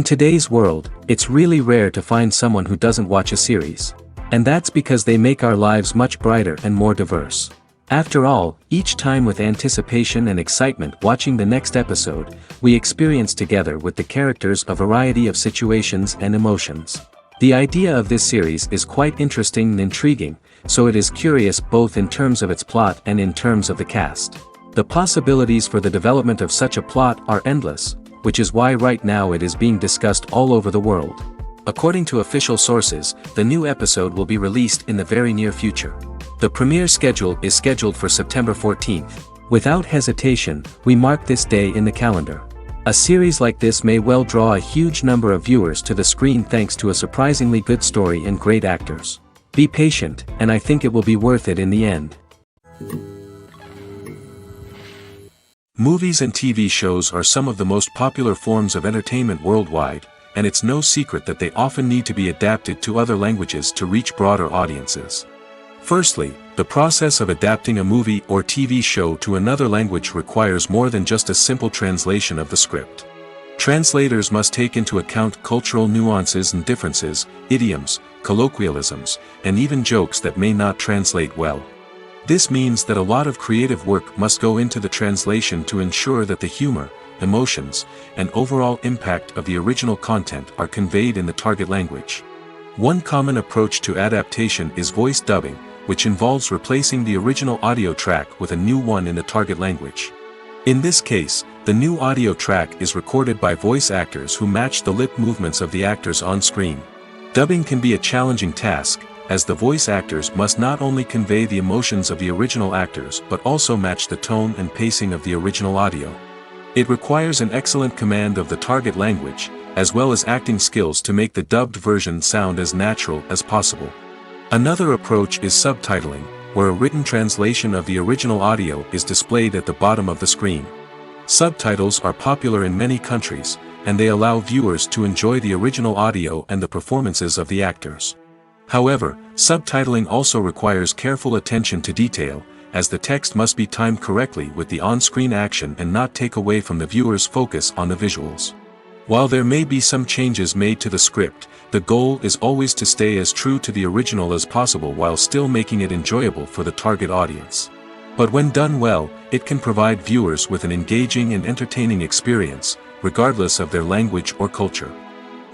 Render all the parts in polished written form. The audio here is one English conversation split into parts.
In today's world, it's really rare to find someone who doesn't watch a series. And that's because they make our lives much brighter and more diverse. After all, each time with anticipation and excitement watching the next episode, we experience together with the characters a variety of situations and emotions. The idea of this series is quite interesting and intriguing, so it is curious both in terms of its plot and in terms of the cast. The possibilities for the development of such a plot are endless, which is why right now it is being discussed all over the world. According to official sources, the new episode will be released in the very near future. The premiere schedule is scheduled for September 14th. Without hesitation, we mark this day in the calendar. A series like this may well draw a huge number of viewers to the screen thanks to a surprisingly good story and great actors. Be patient, and I think it will be worth it in the end. Movies and TV shows are some of the most popular forms of entertainment worldwide, and it's no secret that they often need to be adapted to other languages to reach broader audiences. Firstly, the process of adapting a movie or TV show to another language requires more than just a simple translation of the script. Translators must take into account cultural nuances and differences, idioms, colloquialisms, and even jokes that may not translate well. This means that a lot of creative work must go into the translation to ensure that the humor, emotions, and overall impact of the original content are conveyed in the target language. One common approach to adaptation is voice dubbing, which involves replacing the original audio track with a new one in the target language. In this case, the new audio track is recorded by voice actors who match the lip movements of the actors on screen. Dubbing can be a challenging task, as the voice actors must not only convey the emotions of the original actors but also match the tone and pacing of the original audio. It requires an excellent command of the target language, as well as acting skills to make the dubbed version sound as natural as possible. Another approach is subtitling, where a written translation of the original audio is displayed at the bottom of the screen. Subtitles are popular in many countries, and they allow viewers to enjoy the original audio and the performances of the actors. However, subtitling also requires careful attention to detail, as the text must be timed correctly with the on-screen action and not take away from the viewer's focus on the visuals. While there may be some changes made to the script, the goal is always to stay as true to the original as possible while still making it enjoyable for the target audience. But when done well, it can provide viewers with an engaging and entertaining experience, regardless of their language or culture.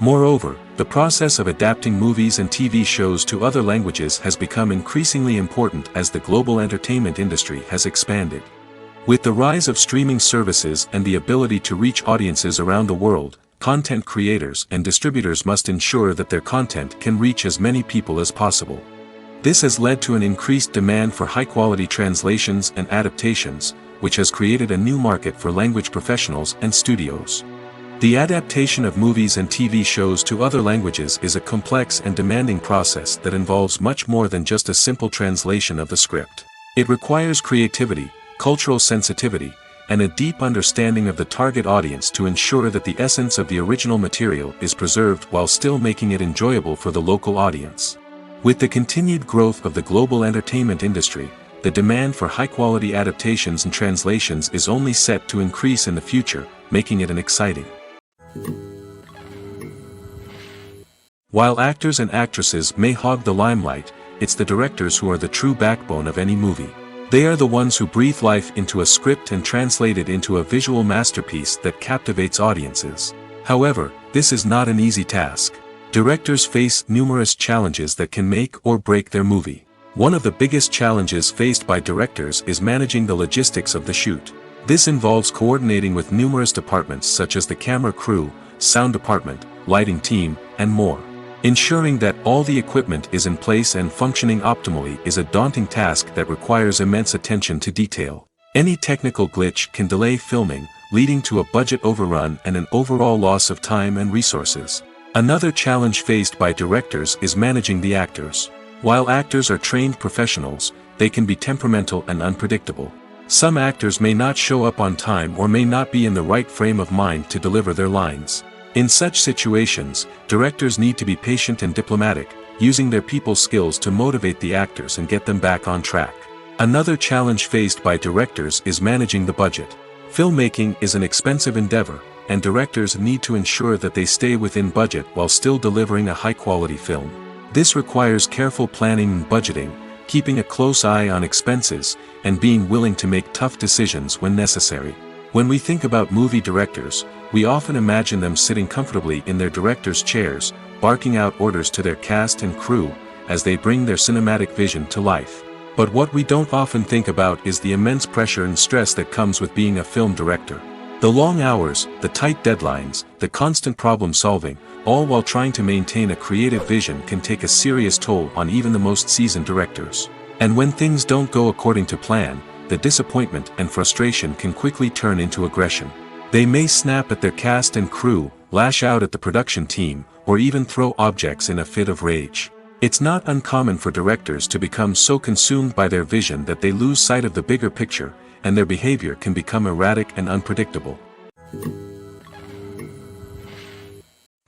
Moreover, the process of adapting movies and TV shows to other languages has become increasingly important as the global entertainment industry has expanded. With the rise of streaming services and the ability to reach audiences around the world, content creators and distributors must ensure that their content can reach as many people as possible. This has led to an increased demand for high-quality translations and adaptations, which has created a new market for language professionals and studios. The adaptation of movies and TV shows to other languages is a complex and demanding process that involves much more than just a simple translation of the script. It requires creativity, cultural sensitivity, and a deep understanding of the target audience to ensure that the essence of the original material is preserved while still making it enjoyable for the local audience. With the continued growth of the global entertainment industry, the demand for high-quality adaptations and translations is only set to increase in the future, making it an exciting. While actors and actresses may hog the limelight, it's the directors who are the true backbone of any movie. They are the ones who breathe life into a script and translate it into a visual masterpiece that captivates audiences. However, this is not an easy task. Directors face numerous challenges that can make or break their movie. One of the biggest challenges faced by directors is managing the logistics of the shoot. This involves coordinating with numerous departments such as the camera crew, sound department, lighting team, and more. Ensuring that all the equipment is in place and functioning optimally is a daunting task that requires immense attention to detail. Any technical glitch can delay filming, leading to a budget overrun and an overall loss of time and resources. Another challenge faced by directors is managing the actors. While actors are trained professionals, they can be temperamental and unpredictable. Some actors may not show up on time or may not be in the right frame of mind to deliver their lines. In such situations, directors need to be patient and diplomatic, using their people skills to motivate the actors and get them back on track. Another challenge faced by directors is managing the budget. Filmmaking is an expensive endeavor, and directors need to ensure that they stay within budget while still delivering a high-quality film. This requires careful planning and budgeting, keeping a close eye on expenses, and being willing to make tough decisions when necessary. When we think about movie directors, we often imagine them sitting comfortably in their director's chairs, barking out orders to their cast and crew, as they bring their cinematic vision to life. But what we don't often think about is the immense pressure and stress that comes with being a film director. The long hours, the tight deadlines, the constant problem-solving, all while trying to maintain a creative vision can take a serious toll on even the most seasoned directors. And when things don't go according to plan, the disappointment and frustration can quickly turn into aggression. They may snap at their cast and crew, lash out at the production team, or even throw objects in a fit of rage. It's not uncommon for directors to become so consumed by their vision that they lose sight of the bigger picture, and their behavior can become erratic and unpredictable.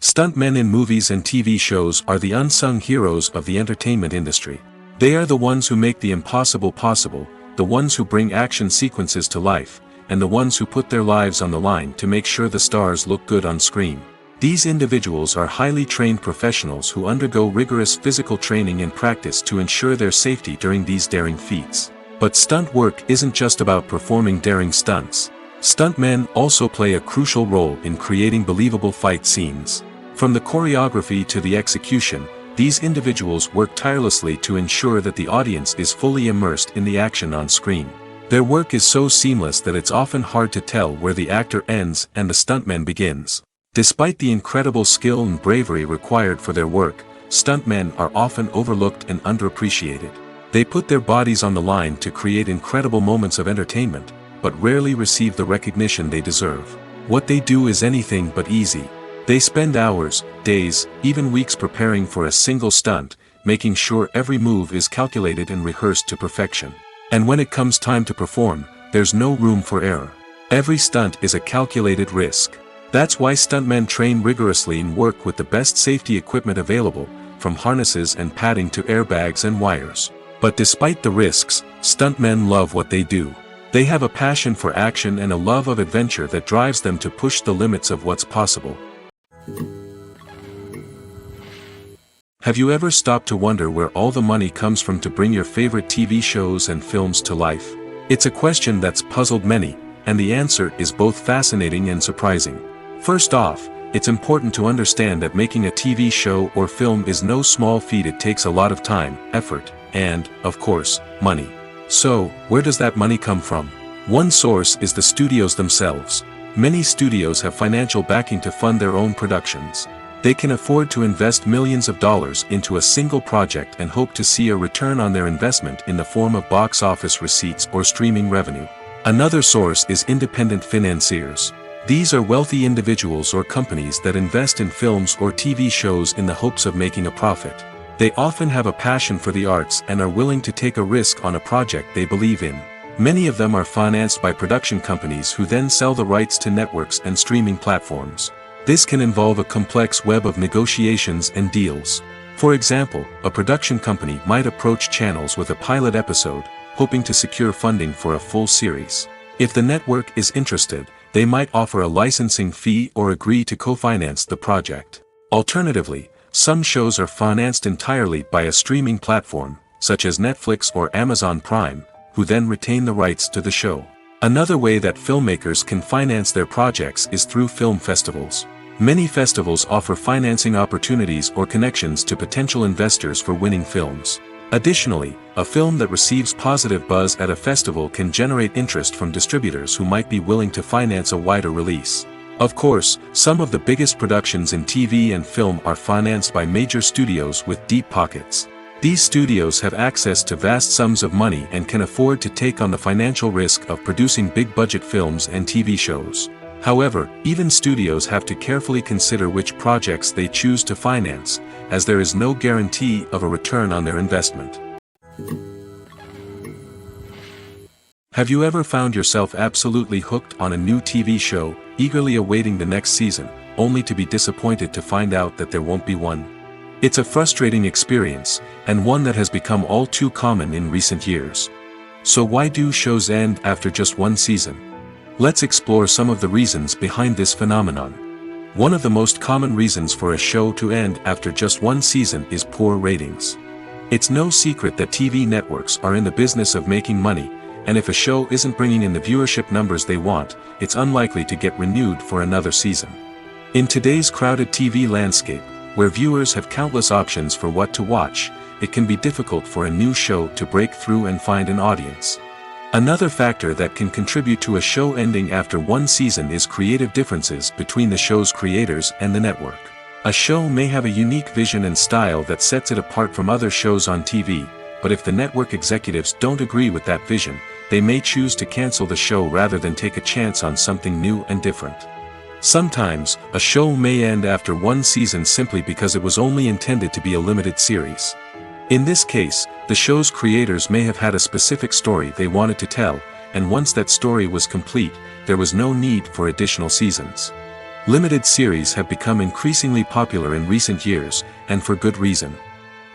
Stuntmen in movies and TV shows are the unsung heroes of the entertainment industry. They are the ones who make the impossible possible, the ones who bring action sequences to life, and the ones who put their lives on the line to make sure the stars look good on screen. These individuals are highly trained professionals who undergo rigorous physical training and practice to ensure their safety during these daring feats. But stunt work isn't just about performing daring stunts. Stuntmen also play a crucial role in creating believable fight scenes. From the choreography to the execution, these individuals work tirelessly to ensure that the audience is fully immersed in the action on screen. Their work is so seamless that it's often hard to tell where the actor ends and the stuntman begins. Despite the incredible skill and bravery required for their work, stuntmen are often overlooked and underappreciated. They put their bodies on the line to create incredible moments of entertainment, but rarely receive the recognition they deserve. What they do is anything but easy. They spend hours, days, even weeks preparing for a single stunt, making sure every move is calculated and rehearsed to perfection. And when it comes time to perform, there's no room for error. Every stunt is a calculated risk. That's why stuntmen train rigorously and work with the best safety equipment available, from harnesses and padding to airbags and wires. But despite the risks, stuntmen love what they do. They have a passion for action and a love of adventure that drives them to push the limits of what's possible. Have you ever stopped to wonder where all the money comes from to bring your favorite TV shows and films to life? It's a question that's puzzled many, and the answer is both fascinating and surprising. First off, it's important to understand that making a TV show or film is no small feat. It takes a lot of time, effort, and, of course, money. So, where does that money come from? One source is the studios themselves. Many studios have financial backing to fund their own productions. They can afford to invest millions of dollars into a single project and hope to see a return on their investment in the form of box office receipts or streaming revenue. Another source is independent financiers. These are wealthy individuals or companies that invest in films or TV shows in the hopes of making a profit. They often have a passion for the arts and are willing to take a risk on a project they believe in. Many of them are financed by production companies who then sell the rights to networks and streaming platforms. This can involve a complex web of negotiations and deals. For example, a production company might approach channels with a pilot episode, hoping to secure funding for a full series. If the network is interested, they might offer a licensing fee or agree to co-finance the project. Alternatively, some shows are financed entirely by a streaming platform, such as Netflix or Amazon Prime, who then retain the rights to the show. Another way that filmmakers can finance their projects is through film festivals. Many festivals offer financing opportunities or connections to potential investors for winning films. Additionally, a film that receives positive buzz at a festival can generate interest from distributors who might be willing to finance a wider release. Of course, some of the biggest productions in TV and film are financed by major studios with deep pockets. These studios have access to vast sums of money and can afford to take on the financial risk of producing big-budget films and TV shows. However, even studios have to carefully consider which projects they choose to finance, as there is no guarantee of a return on their investment. Have you ever found yourself absolutely hooked on a new TV show, eagerly awaiting the next season, only to be disappointed to find out that there won't be one? It's a frustrating experience, and one that has become all too common in recent years. So why do shows end after just one season? Let's explore some of the reasons behind this phenomenon. One of the most common reasons for a show to end after just one season is poor ratings. It's no secret that TV networks are in the business of making money, and if a show isn't bringing in the viewership numbers they want, it's unlikely to get renewed for another season. In today's crowded TV landscape, where viewers have countless options for what to watch, it can be difficult for a new show to break through and find an audience. Another factor that can contribute to a show ending after one season is creative differences between the show's creators and the network. A show may have a unique vision and style that sets it apart from other shows on TV, but if the network executives don't agree with that vision, they may choose to cancel the show rather than take a chance on something new and different. Sometimes, a show may end after one season simply because it was only intended to be a limited series. In this case, the show's creators may have had a specific story they wanted to tell, and once that story was complete, there was no need for additional seasons. Limited series have become increasingly popular in recent years, and for good reason.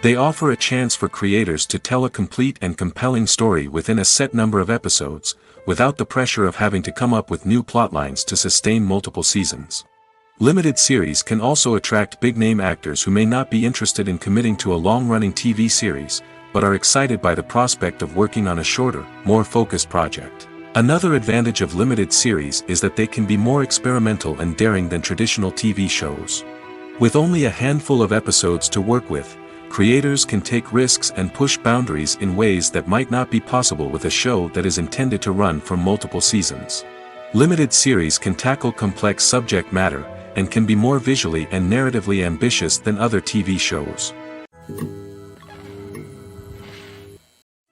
They offer a chance for creators to tell a complete and compelling story within a set number of episodes, without the pressure of having to come up with new plotlines to sustain multiple seasons. Limited series can also attract big-name actors who may not be interested in committing to a long-running TV series, but are excited by the prospect of working on a shorter, more focused project. Another advantage of limited series is that they can be more experimental and daring than traditional TV shows. With only a handful of episodes to work with, creators can take risks and push boundaries in ways that might not be possible with a show that is intended to run for multiple seasons. Limited series can tackle complex subject matter, and can be more visually and narratively ambitious than other TV shows.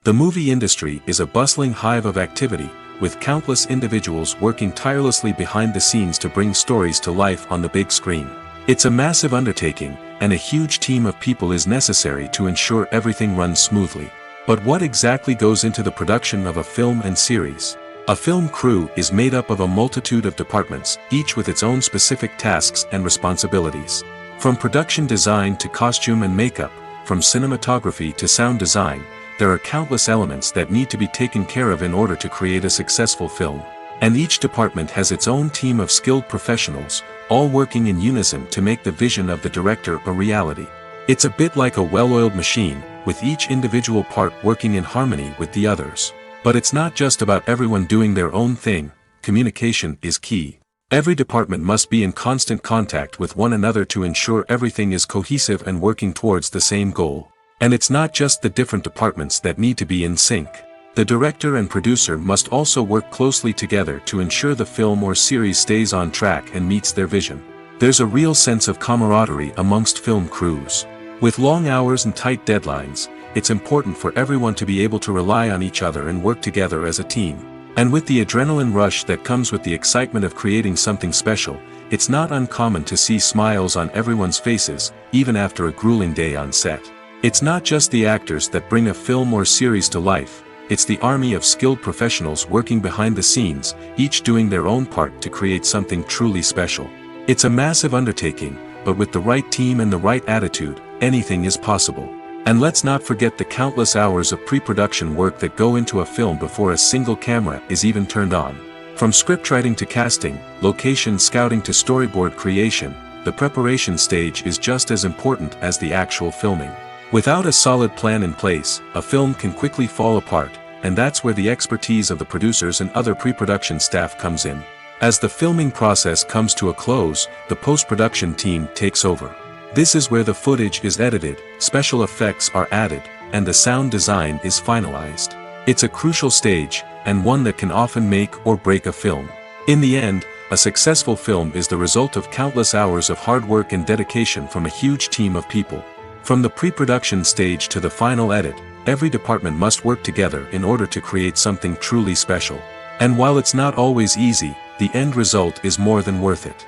The movie industry is a bustling hive of activity, with countless individuals working tirelessly behind the scenes to bring stories to life on the big screen. It's a massive undertaking, and a huge team of people is necessary to ensure everything runs smoothly. But what exactly goes into the production of a film and series? A film crew is made up of a multitude of departments, each with its own specific tasks and responsibilities. From production design to costume and makeup, from cinematography to sound design, there are countless elements that need to be taken care of in order to create a successful film. And each department has its own team of skilled professionals, all working in unison to make the vision of the director a reality. It's a bit like a well-oiled machine, with each individual part working in harmony with the others. But it's not just about everyone doing their own thing. Communication is key. Every department must be in constant contact with one another to ensure everything is cohesive and working towards the same goal. And it's not just the different departments that need to be in sync. The director and producer must also work closely together to ensure the film or series stays on track and meets their vision. There's a real sense of camaraderie amongst film crews. With long hours and tight deadlines, it's important for everyone to be able to rely on each other and work together as a team. And with the adrenaline rush that comes with the excitement of creating something special, it's not uncommon to see smiles on everyone's faces, even after a grueling day on set. It's not just the actors that bring a film or series to life, it's the army of skilled professionals working behind the scenes, each doing their own part to create something truly special. It's a massive undertaking, but with the right team and the right attitude, anything is possible. And let's not forget the countless hours of pre-production work that go into a film before a single camera is even turned on. From scriptwriting to casting, location scouting to storyboard creation, the preparation stage is just as important as the actual filming. Without a solid plan in place, a film can quickly fall apart, and that's where the expertise of the producers and other pre-production staff comes in. As the filming process comes to a close, the post-production team takes over. This is where the footage is edited, special effects are added, and the sound design is finalized. It's a crucial stage, and one that can often make or break a film. In the end, a successful film is the result of countless hours of hard work and dedication from a huge team of people. From the pre-production stage to the final edit, every department must work together in order to create something truly special. And while it's not always easy, the end result is more than worth it.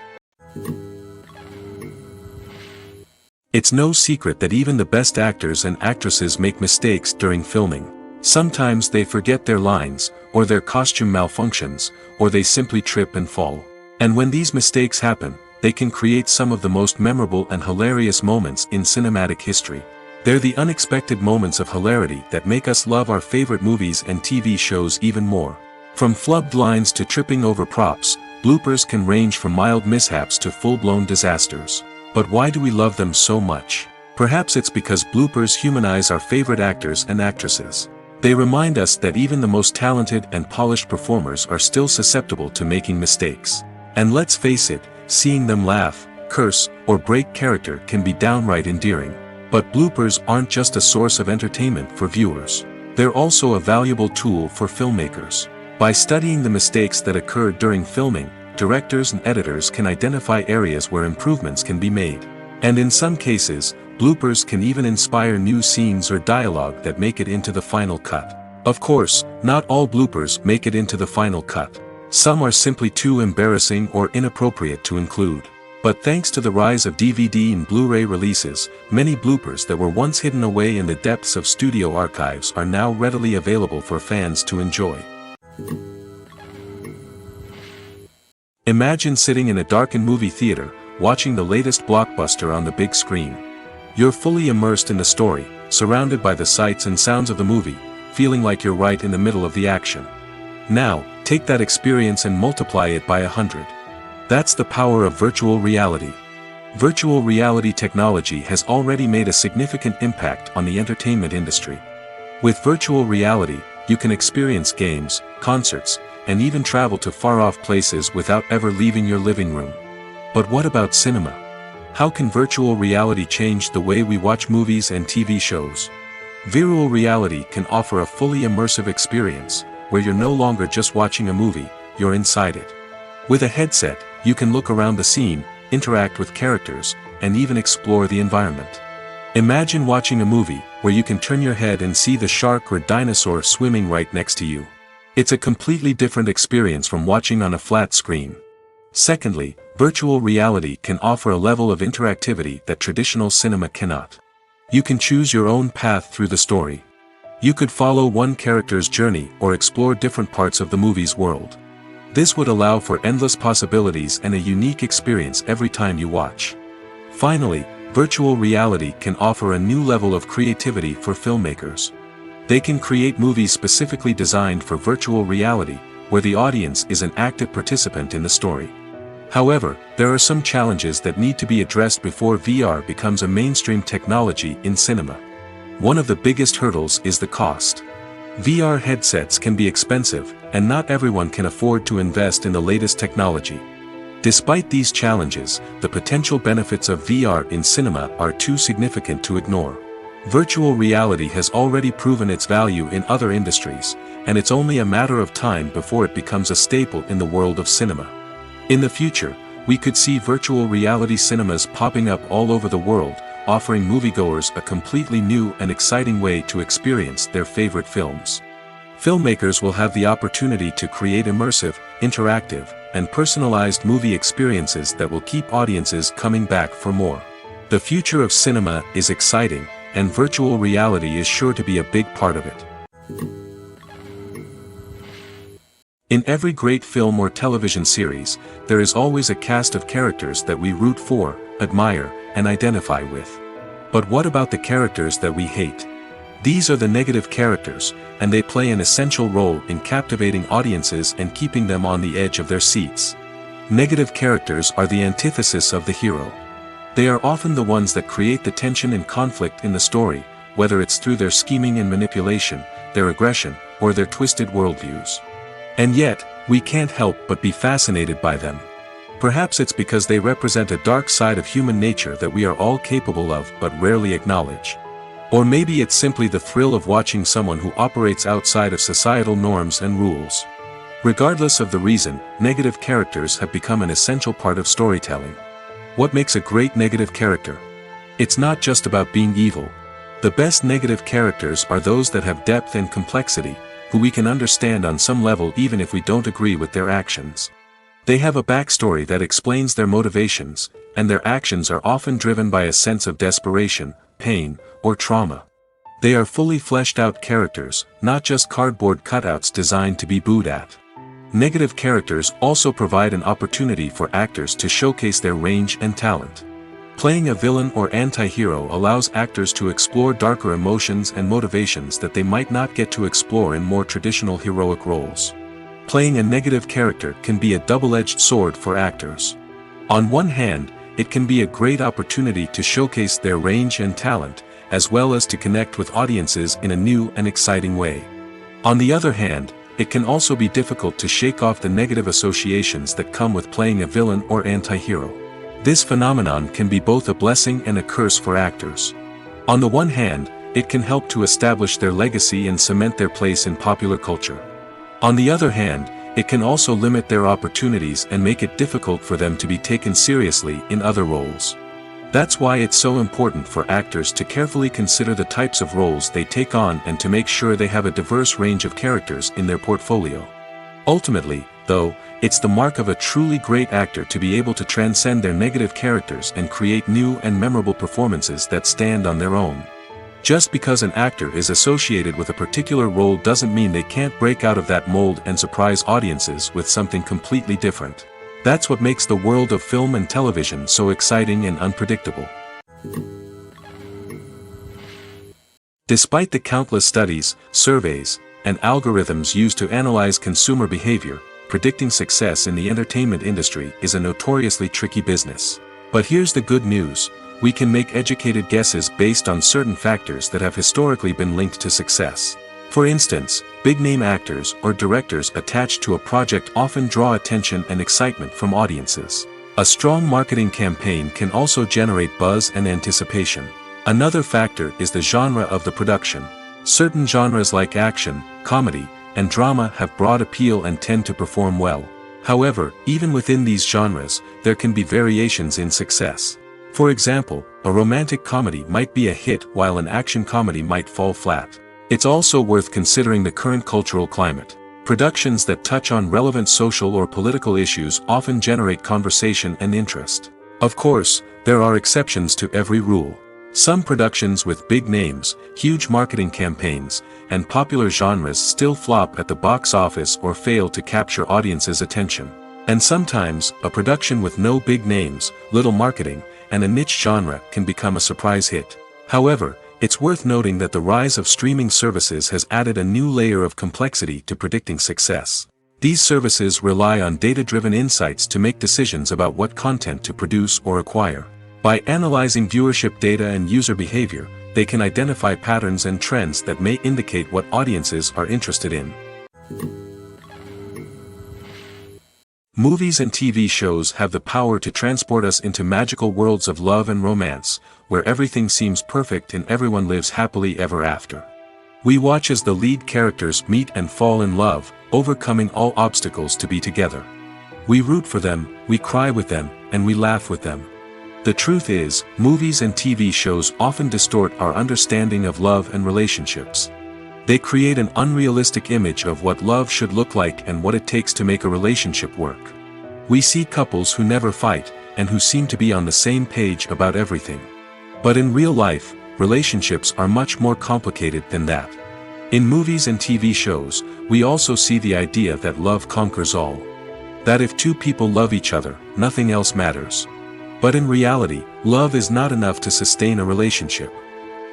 It's no secret that even the best actors and actresses make mistakes during filming. Sometimes they forget their lines, or their costume malfunctions, or they simply trip and fall. And when these mistakes happen, they can create some of the most memorable and hilarious moments in cinematic history. They're the unexpected moments of hilarity that make us love our favorite movies and TV shows even more. From flubbed lines to tripping over props, bloopers can range from mild mishaps to full-blown disasters. But why do we love them so much? Perhaps it's because bloopers humanize our favorite actors and actresses. They remind us that even the most talented and polished performers are still susceptible to making mistakes. And let's face it, seeing them laugh, curse, or break character can be downright endearing. But bloopers aren't just a source of entertainment for viewers. They're also a valuable tool for filmmakers. By studying the mistakes that occurred during filming, directors and editors can identify areas where improvements can be made. And in some cases, bloopers can even inspire new scenes or dialogue that make it into the final cut. Of course, not all bloopers make it into the final cut. Some are simply too embarrassing or inappropriate to include. But thanks to the rise of DVD and Blu-ray releases, many bloopers that were once hidden away in the depths of studio archives are now readily available for fans to enjoy. Imagine sitting in a darkened movie theater, watching the latest blockbuster on the big screen. You're fully immersed in the story, surrounded by the sights and sounds of the movie, feeling like you're right in the middle of the action. Now, take that experience and multiply it by 100. That's the power of virtual reality. Virtual reality technology has already made a significant impact on the entertainment industry. With virtual reality, you can experience games, concerts, and even travel to far-off places without ever leaving your living room. But what about cinema? How can virtual reality change the way we watch movies and TV shows? Virtual reality can offer a fully immersive experience, where you're no longer just watching a movie, you're inside it. With a headset, you can look around the scene, interact with characters, and even explore the environment. Imagine watching a movie where you can turn your head and see the shark or dinosaur swimming right next to you. It's a completely different experience from watching on a flat screen. Secondly, virtual reality can offer a level of interactivity that traditional cinema cannot. You can choose your own path through the story. You could follow one character's journey or explore different parts of the movie's world. This would allow for endless possibilities and a unique experience every time you watch. Finally, virtual reality can offer a new level of creativity for filmmakers. They can create movies specifically designed for virtual reality, where the audience is an active participant in the story. However, there are some challenges that need to be addressed before VR becomes a mainstream technology in cinema. One of the biggest hurdles is the cost. VR headsets can be expensive, and not everyone can afford to invest in the latest technology. Despite these challenges, the potential benefits of VR in cinema are too significant to ignore. Virtual reality has already proven its value in other industries, and it's only a matter of time before it becomes a staple in the world of cinema. In the future, we could see virtual reality cinemas popping up all over the world, offering moviegoers a completely new and exciting way to experience their favorite films. Filmmakers will have the opportunity to create immersive, interactive, and personalized movie experiences that will keep audiences coming back for more. The future of cinema is exciting, and virtual reality is sure to be a big part of it. In every great film or television series, there is always a cast of characters that we root for, admire, and identify with. But what about the characters that we hate? These are the negative characters, and they play an essential role in captivating audiences and keeping them on the edge of their seats. Negative characters are the antithesis of the hero. They are often the ones that create the tension and conflict in the story, whether it's through their scheming and manipulation, their aggression, or their twisted worldviews. And yet, we can't help but be fascinated by them. Perhaps it's because they represent a dark side of human nature that we are all capable of but rarely acknowledge. Or maybe it's simply the thrill of watching someone who operates outside of societal norms and rules. Regardless of the reason, negative characters have become an essential part of storytelling. What makes a great negative character? It's not just about being evil. The best negative characters are those that have depth and complexity, who we can understand on some level even if we don't agree with their actions. They have a backstory that explains their motivations, and their actions are often driven by a sense of desperation, pain, or trauma. They are fully fleshed out characters, not just cardboard cutouts designed to be booed at. Negative characters also provide an opportunity for actors to showcase their range and talent. Playing a villain or anti-hero allows actors to explore darker emotions and motivations that they might not get to explore in more traditional heroic roles. Playing a negative character can be a double-edged sword for actors. On one hand, it can be a great opportunity to showcase their range and talent, as well as to connect with audiences in a new and exciting way. On the other hand, it can also be difficult to shake off the negative associations that come with playing a villain or anti-hero. This phenomenon can be both a blessing and a curse for actors. On the one hand, it can help to establish their legacy and cement their place in popular culture. On the other hand, it can also limit their opportunities and make it difficult for them to be taken seriously in other roles. That's why it's so important for actors to carefully consider the types of roles they take on and to make sure they have a diverse range of characters in their portfolio. Ultimately, though, it's the mark of a truly great actor to be able to transcend their negative characters and create new and memorable performances that stand on their own. Just because an actor is associated with a particular role doesn't mean they can't break out of that mold and surprise audiences with something completely different. That's what makes the world of film and television so exciting and unpredictable. Despite the countless studies, surveys, and algorithms used to analyze consumer behavior, predicting success in the entertainment industry is a notoriously tricky business. But here's the good news. We can make educated guesses based on certain factors that have historically been linked to success. For instance, big-name actors or directors attached to a project often draw attention and excitement from audiences. A strong marketing campaign can also generate buzz and anticipation. Another factor is the genre of the production. Certain genres like action, comedy, and drama have broad appeal and tend to perform well. However, even within these genres, there can be variations in success. For example, a romantic comedy might be a hit while an action comedy might fall flat. It's also worth considering the current cultural climate. Productions that touch on relevant social or political issues often generate conversation and interest. Of course, there are exceptions to every rule. Some productions with big names, huge marketing campaigns, and popular genres still flop at the box office or fail to capture audiences' attention. And sometimes, a production with no big names, little marketing, and a niche genre can become a surprise hit. However, it's worth noting that the rise of streaming services has added a new layer of complexity to predicting success. These services rely on data-driven insights to make decisions about what content to produce or acquire. By analyzing viewership data and user behavior, they can identify patterns and trends that may indicate what audiences are interested in. Movies and TV shows have the power to transport us into magical worlds of love and romance, where everything seems perfect and everyone lives happily ever after. We watch as the lead characters meet and fall in love, overcoming all obstacles to be together. We root for them, we cry with them, and we laugh with them. The truth is, movies and TV shows often distort our understanding of love and relationships. They create an unrealistic image of what love should look like and what it takes to make a relationship work. We see couples who never fight, and who seem to be on the same page about everything. But in real life, relationships are much more complicated than that. In movies and TV shows, we also see the idea that love conquers all. That if two people love each other, nothing else matters. But in reality, love is not enough to sustain a relationship.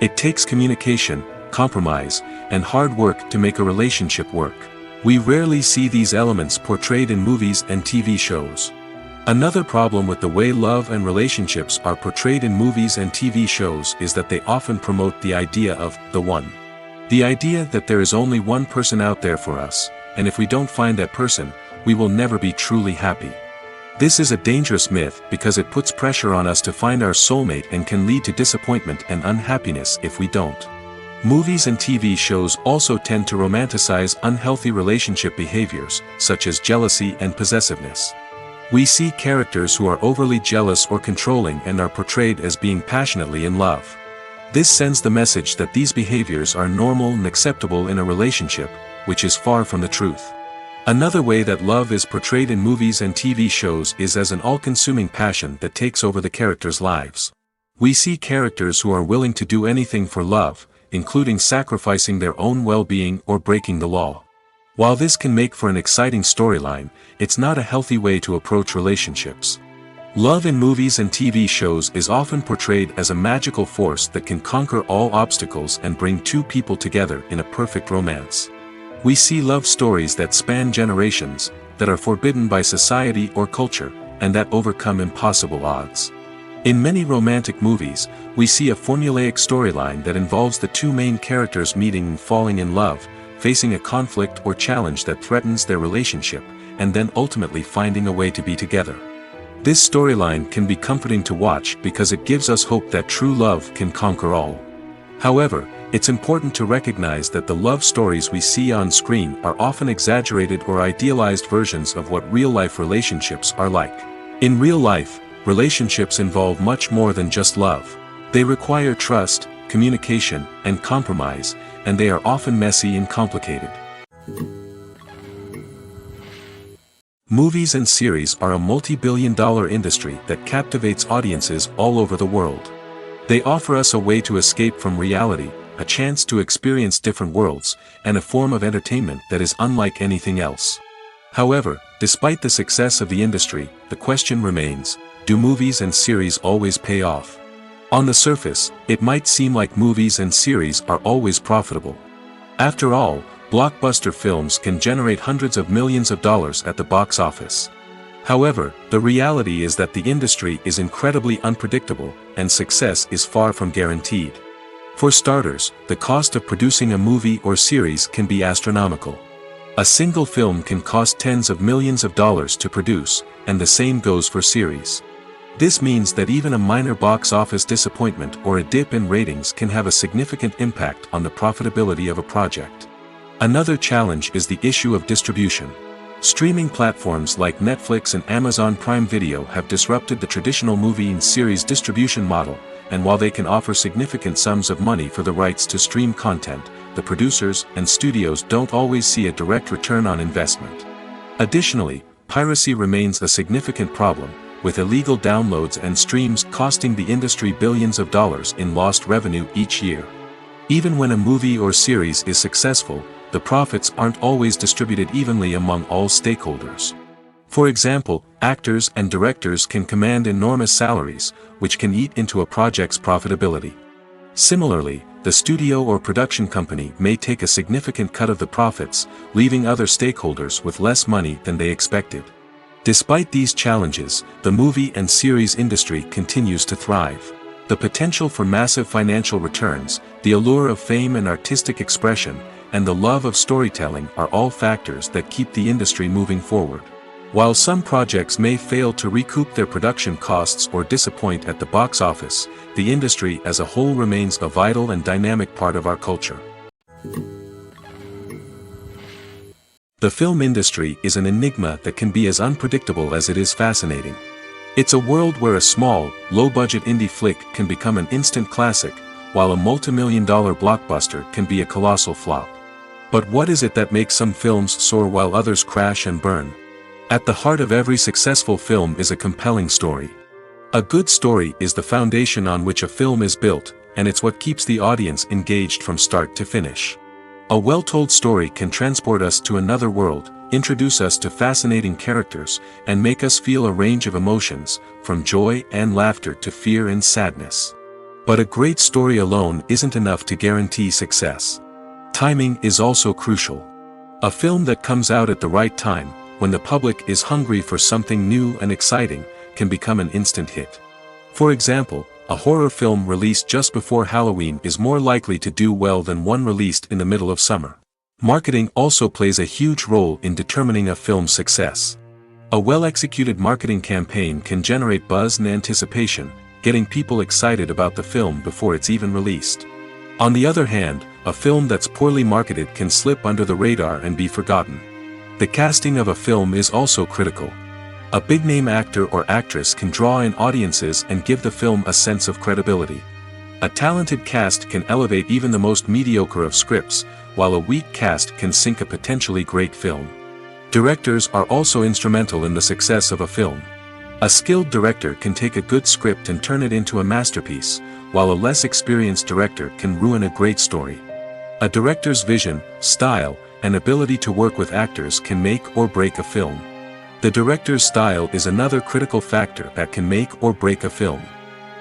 It takes communication, compromise, and hard work to make a relationship work. We rarely see these elements portrayed in movies and TV shows. Another problem with the way love and relationships are portrayed in movies and TV shows is that they often promote the idea of the one. The idea that there is only one person out there for us, and if we don't find that person, we will never be truly happy. This is a dangerous myth because it puts pressure on us to find our soulmate and can lead to disappointment and unhappiness if we don't. Movies and TV shows also tend to romanticize unhealthy relationship behaviors, such as jealousy and possessiveness. We see characters who are overly jealous or controlling and are portrayed as being passionately in love. This sends the message that these behaviors are normal and acceptable in a relationship, which is far from the truth. Another way that love is portrayed in movies and TV shows is as an all-consuming passion that takes over the characters' lives. We see characters who are willing to do anything for love, including sacrificing their own well-being or breaking the law. While this can make for an exciting storyline, it's not a healthy way to approach relationships. Love in movies and TV shows is often portrayed as a magical force that can conquer all obstacles and bring two people together in a perfect romance. We see love stories that span generations, that are forbidden by society or culture, and that overcome impossible odds. In many romantic movies, we see a formulaic storyline that involves the two main characters meeting and falling in love, facing a conflict or challenge that threatens their relationship, and then ultimately finding a way to be together. This storyline can be comforting to watch because it gives us hope that true love can conquer all. However, it's important to recognize that the love stories we see on screen are often exaggerated or idealized versions of what real-life relationships are like. In real life, relationships involve much more than just love. They require trust, communication, and compromise, and they are often messy and complicated. Movies and series are a multi-billion-dollar industry that captivates audiences all over the world. They offer us a way to escape from reality, a chance to experience different worlds, and a form of entertainment that is unlike anything else. However, despite the success of the industry, the question remains, do movies and series always pay off? On the surface, it might seem like movies and series are always profitable. After all, blockbuster films can generate hundreds of millions of dollars at the box office. However, the reality is that the industry is incredibly unpredictable, and success is far from guaranteed. For starters, the cost of producing a movie or series can be astronomical. A single film can cost tens of millions of dollars to produce, and the same goes for series. This means that even a minor box office disappointment or a dip in ratings can have a significant impact on the profitability of a project. Another challenge is the issue of distribution. Streaming platforms like Netflix and Amazon Prime Video have disrupted the traditional movie and series distribution model, and while they can offer significant sums of money for the rights to stream content, the producers and studios don't always see a direct return on investment. Additionally, piracy remains a significant problem, with illegal downloads and streams costing the industry billions of dollars in lost revenue each year. Even when a movie or series is successful, the profits aren't always distributed evenly among all stakeholders. For example, actors and directors can command enormous salaries, which can eat into a project's profitability. Similarly, the studio or production company may take a significant cut of the profits, leaving other stakeholders with less money than they expected. Despite these challenges, the movie and series industry continues to thrive. The potential for massive financial returns, the allure of fame and artistic expression, and the love of storytelling are all factors that keep the industry moving forward. While some projects may fail to recoup their production costs or disappoint at the box office, the industry as a whole remains a vital and dynamic part of our culture. The film industry is an enigma that can be as unpredictable as it is fascinating. It's a world where a small, low-budget indie flick can become an instant classic, while a multi-million-dollar blockbuster can be a colossal flop. But what is it that makes some films soar while others crash and burn? At the heart of every successful film is a compelling story. A good story is the foundation on which a film is built, and it's what keeps the audience engaged from start to finish. A well-told story can transport us to another world, introduce us to fascinating characters, and make us feel a range of emotions, from joy and laughter to fear and sadness. But a great story alone isn't enough to guarantee success. Timing is also crucial. A film that comes out at the right time, when the public is hungry for something new and exciting, can become an instant hit. For example, a horror film released just before Halloween is more likely to do well than one released in the middle of summer. Marketing also plays a huge role in determining a film's success. A well-executed marketing campaign can generate buzz and anticipation, getting people excited about the film before it's even released. On the other hand, a film that's poorly marketed can slip under the radar and be forgotten. The casting of a film is also critical. A big-name actor or actress can draw in audiences and give the film a sense of credibility. A talented cast can elevate even the most mediocre of scripts, while a weak cast can sink a potentially great film. Directors are also instrumental in the success of a film. A skilled director can take a good script and turn it into a masterpiece, while a less experienced director can ruin a great story. A director's vision, style, and ability to work with actors can make or break a film. The director's style is another critical factor that can make or break a film.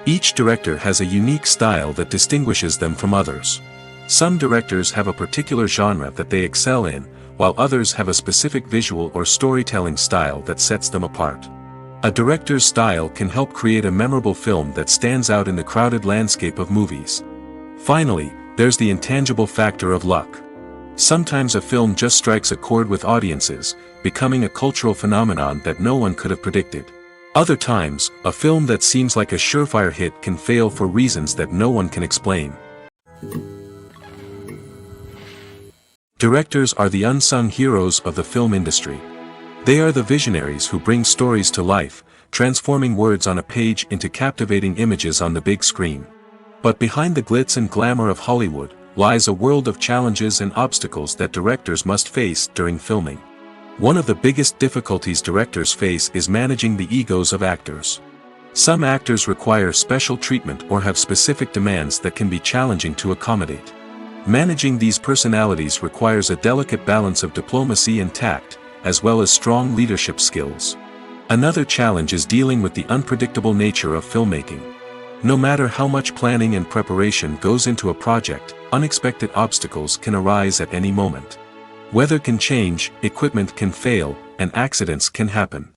Each director has a unique style that distinguishes them from others. Some directors have a particular genre that they excel in, while others have a specific visual or storytelling style that sets them apart. A director's style can help create a memorable film that stands out in the crowded landscape of movies. Finally, there's the intangible factor of luck. Sometimes a film just strikes a chord with audiences, becoming a cultural phenomenon that no one could have predicted. Other times, a film that seems like a surefire hit can fail for reasons that no one can explain. Directors are the unsung heroes of the film industry. They are the visionaries who bring stories to life, transforming words on a page into captivating images on the big screen. But behind the glitz and glamour of Hollywood lies a world of challenges and obstacles that directors must face during filming. One of the biggest difficulties directors face is managing the egos of actors. Some actors require special treatment or have specific demands that can be challenging to accommodate. Managing these personalities requires a delicate balance of diplomacy and tact, as well as strong leadership skills. Another challenge is dealing with the unpredictable nature of filmmaking. No matter how much planning and preparation goes into a project, unexpected obstacles can arise at any moment. Weather can change, equipment can fail, and accidents can happen.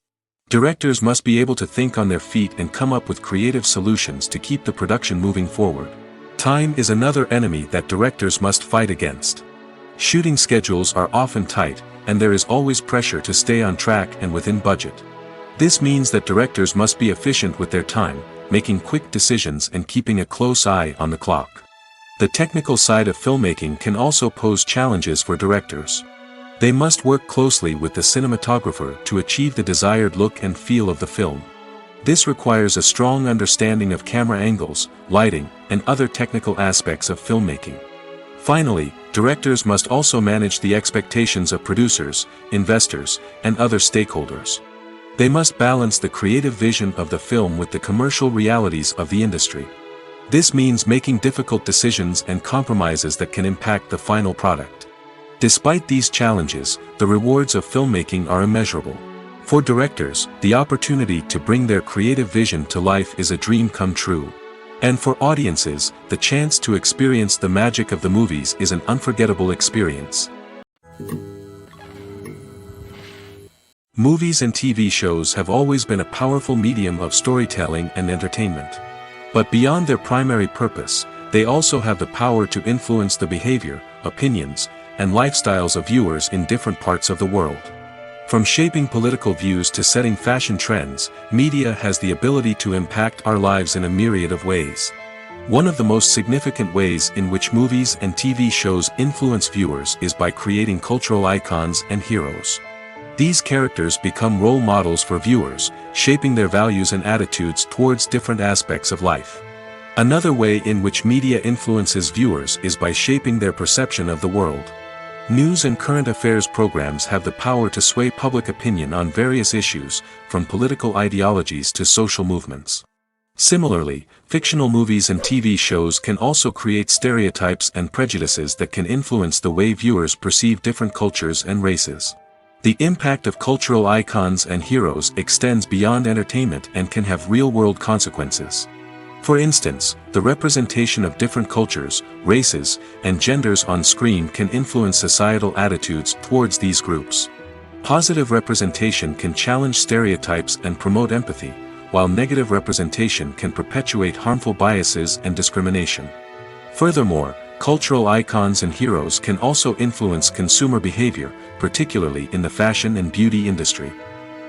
Directors must be able to think on their feet and come up with creative solutions to keep the production moving forward. Time is another enemy that directors must fight against. Shooting schedules are often tight, and there is always pressure to stay on track and within budget. This means that directors must be efficient with their time, making quick decisions and keeping a close eye on the clock. The technical side of filmmaking can also pose challenges for directors. They must work closely with the cinematographer to achieve the desired look and feel of the film. This requires a strong understanding of camera angles, lighting, and other technical aspects of filmmaking. Finally, directors must also manage the expectations of producers, investors, and other stakeholders. They must balance the creative vision of the film with the commercial realities of the industry. This means making difficult decisions and compromises that can impact the final product. Despite these challenges, the rewards of filmmaking are immeasurable. For directors, the opportunity to bring their creative vision to life is a dream come true. And for audiences, the chance to experience the magic of the movies is an unforgettable experience. Movies and TV shows have always been a powerful medium of storytelling and entertainment. But beyond their primary purpose, they also have the power to influence the behavior, opinions, and lifestyles of viewers in different parts of the world. From shaping political views to setting fashion trends, media has the ability to impact our lives in a myriad of ways. One of the most significant ways in which movies and TV shows influence viewers is by creating cultural icons and heroes. These characters become role models for viewers, shaping their values and attitudes towards different aspects of life. Another way in which media influences viewers is by shaping their perception of the world. News and current affairs programs have the power to sway public opinion on various issues, from political ideologies to social movements. Similarly, fictional movies and TV shows can also create stereotypes and prejudices that can influence the way viewers perceive different cultures and races. The impact of cultural icons and heroes extends beyond entertainment and can have real-world consequences. For instance, the representation of different cultures, races, and genders on screen can influence societal attitudes towards these groups. Positive representation can challenge stereotypes and promote empathy, while negative representation can perpetuate harmful biases and discrimination. Furthermore, cultural icons and heroes can also influence consumer behavior, particularly in the fashion and beauty industry.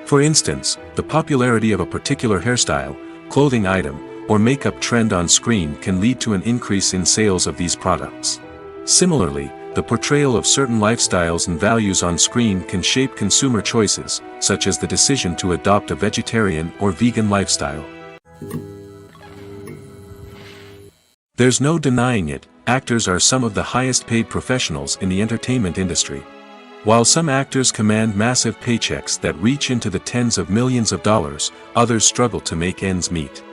For instance, the popularity of a particular hairstyle, clothing item, or makeup trend on screen can lead to an increase in sales of these products. Similarly, the portrayal of certain lifestyles and values on screen can shape consumer choices, such as the decision to adopt a vegetarian or vegan lifestyle. There's no denying it, actors are some of the highest paid professionals in the entertainment industry. While some actors command massive paychecks that reach into the tens of millions of dollars, others struggle to make ends meet.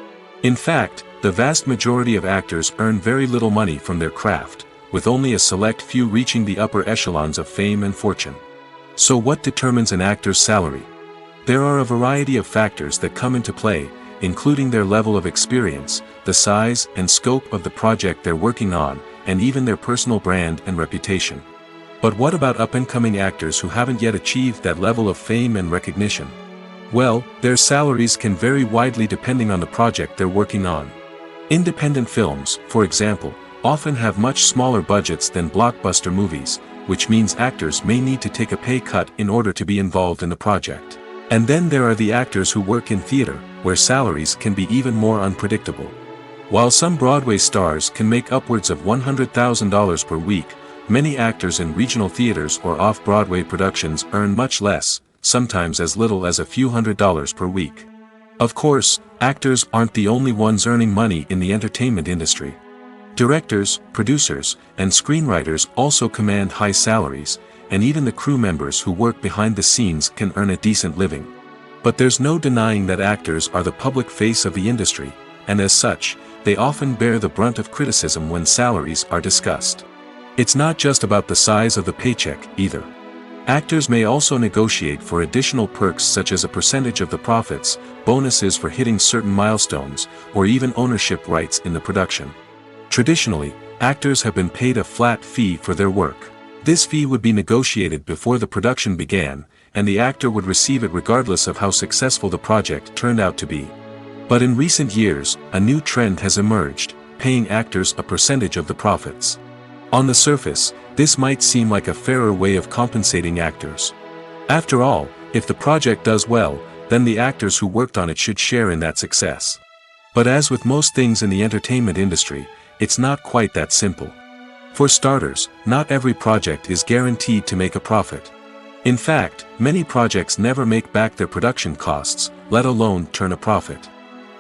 In fact, the vast majority of actors earn very little money from their craft, with only a select few reaching the upper echelons of fame and fortune. So what determines an actor's salary? There are a variety of factors that come into play, including their level of experience, the size and scope of the project they're working on, and even their personal brand and reputation. But what about up-and-coming actors who haven't yet achieved that level of fame and recognition? Well, their salaries can vary widely depending on the project they're working on. Independent films, for example, often have much smaller budgets than blockbuster movies, which means actors may need to take a pay cut in order to be involved in the project. And then there are the actors who work in theater, where salaries can be even more unpredictable. While some Broadway stars can make upwards of $100,000 per week, many actors in regional theaters or off-Broadway productions earn much less, sometimes as little as a few $100s per week. Of course, actors aren't the only ones earning money in the entertainment industry. Directors, producers, and screenwriters also command high salaries, and even the crew members who work behind the scenes can earn a decent living. But there's no denying that actors are the public face of the industry, and as such, they often bear the brunt of criticism when salaries are discussed. It's not just about the size of the paycheck, either. Actors may also negotiate for additional perks such as a percentage of the profits, bonuses for hitting certain milestones, or even ownership rights in the production. Traditionally, actors have been paid a flat fee for their work. This fee would be negotiated before the production began, and the actor would receive it regardless of how successful the project turned out to be. But in recent years, a new trend has emerged, paying actors a percentage of the profits. On the surface, this might seem like a fairer way of compensating actors. After all, if the project does well, then the actors who worked on it should share in that success. But as with most things in the entertainment industry, it's not quite that simple. For starters, not every project is guaranteed to make a profit. In fact, many projects never make back their production costs, let alone turn a profit.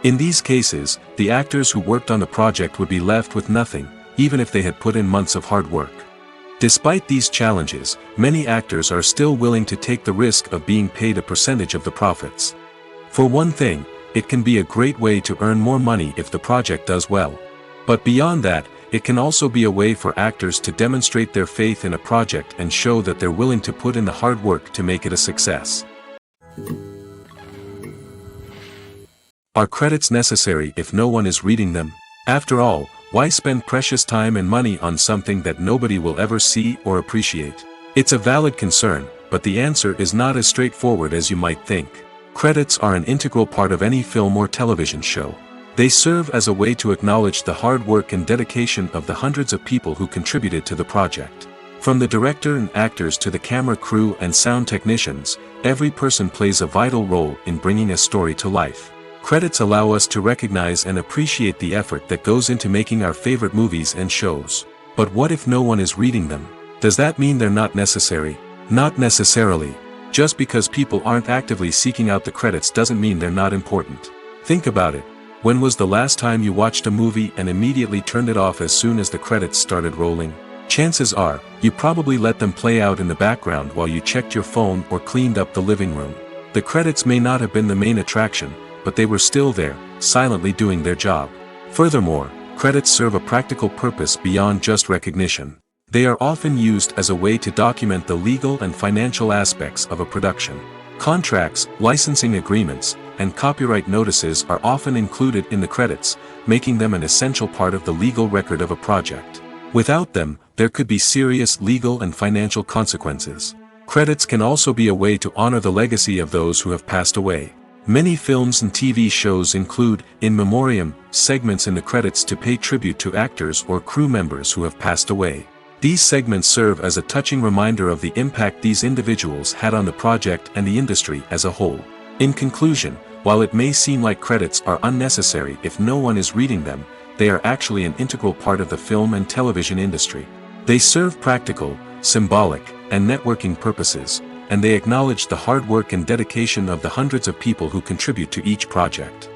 In these cases, the actors who worked on the project would be left with nothing, even if they had put in months of hard work. Despite these challenges, many actors are still willing to take the risk of being paid a percentage of the profits. For one thing, it can be a great way to earn more money if the project does well. But beyond that, it can also be a way for actors to demonstrate their faith in a project and show that they're willing to put in the hard work to make it a success. Are credits necessary if no one is reading them? After all, why spend precious time and money on something that nobody will ever see or appreciate? It's a valid concern, but the answer is not as straightforward as you might think. Credits are an integral part of any film or television show. They serve as a way to acknowledge the hard work and dedication of the hundreds of people who contributed to the project. From the director and actors to the camera crew and sound technicians, every person plays a vital role in bringing a story to life. Credits allow us to recognize and appreciate the effort that goes into making our favorite movies and shows. But what if no one is reading them? Does that mean they're not necessary? Not necessarily. Just because people aren't actively seeking out the credits doesn't mean they're not important. Think about it. When was the last time you watched a movie and immediately turned it off as soon as the credits started rolling? Chances are, you probably let them play out in the background while you checked your phone or cleaned up the living room. The credits may not have been the main attraction, but they were still there, silently doing their job. Furthermore, credits serve a practical purpose beyond just recognition. They are often used as a way to document the legal and financial aspects of a production. Contracts, licensing agreements, and copyright notices are often included in the credits, making them an essential part of the legal record of a project. Without them, there could be serious legal and financial consequences. Credits can also be a way to honor the legacy of those who have passed away. Many films and TV shows include, in memoriam, segments in the credits to pay tribute to actors or crew members who have passed away. These segments serve as a touching reminder of the impact these individuals had on the project and the industry as a whole. In conclusion, while it may seem like credits are unnecessary if no one is reading them, they are actually an integral part of the film and television industry. They serve practical, symbolic, and networking purposes, and they acknowledge the hard work and dedication of the hundreds of people who contribute to each project.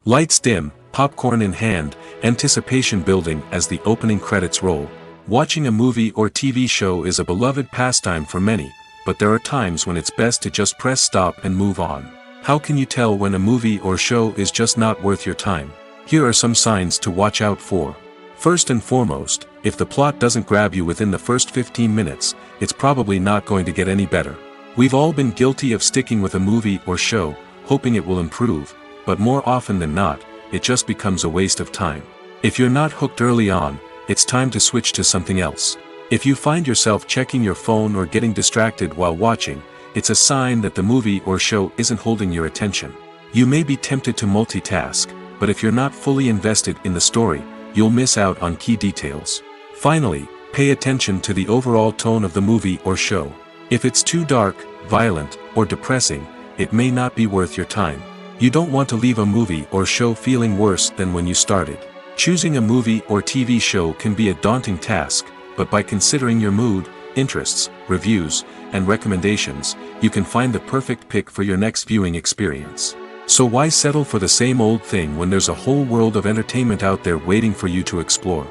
Lights dim, popcorn in hand, anticipation building as the opening credits roll. Watching a movie or TV show is a beloved pastime for many, but there are times when it's best to just press stop and move on. How can you tell when a movie or show is just not worth your time? Here are some signs to watch out for. First and foremost, if the plot doesn't grab you within the first 15 minutes, it's probably not going to get any better. We've all been guilty of sticking with a movie or show, hoping it will improve, but more often than not, it just becomes a waste of time. If you're not hooked early on, it's time to switch to something else. If you find yourself checking your phone or getting distracted while watching, it's a sign that the movie or show isn't holding your attention. You may be tempted to multitask, but if you're not fully invested in the story, you'll miss out on key details. Finally, pay attention to the overall tone of the movie or show. If it's too dark, violent, or depressing, it may not be worth your time. You don't want to leave a movie or show feeling worse than when you started. Choosing a movie or TV show can be a daunting task, but by considering your mood, interests, reviews, and recommendations, you can find the perfect pick for your next viewing experience. So why settle for the same old thing when there's a whole world of entertainment out there waiting for you to explore?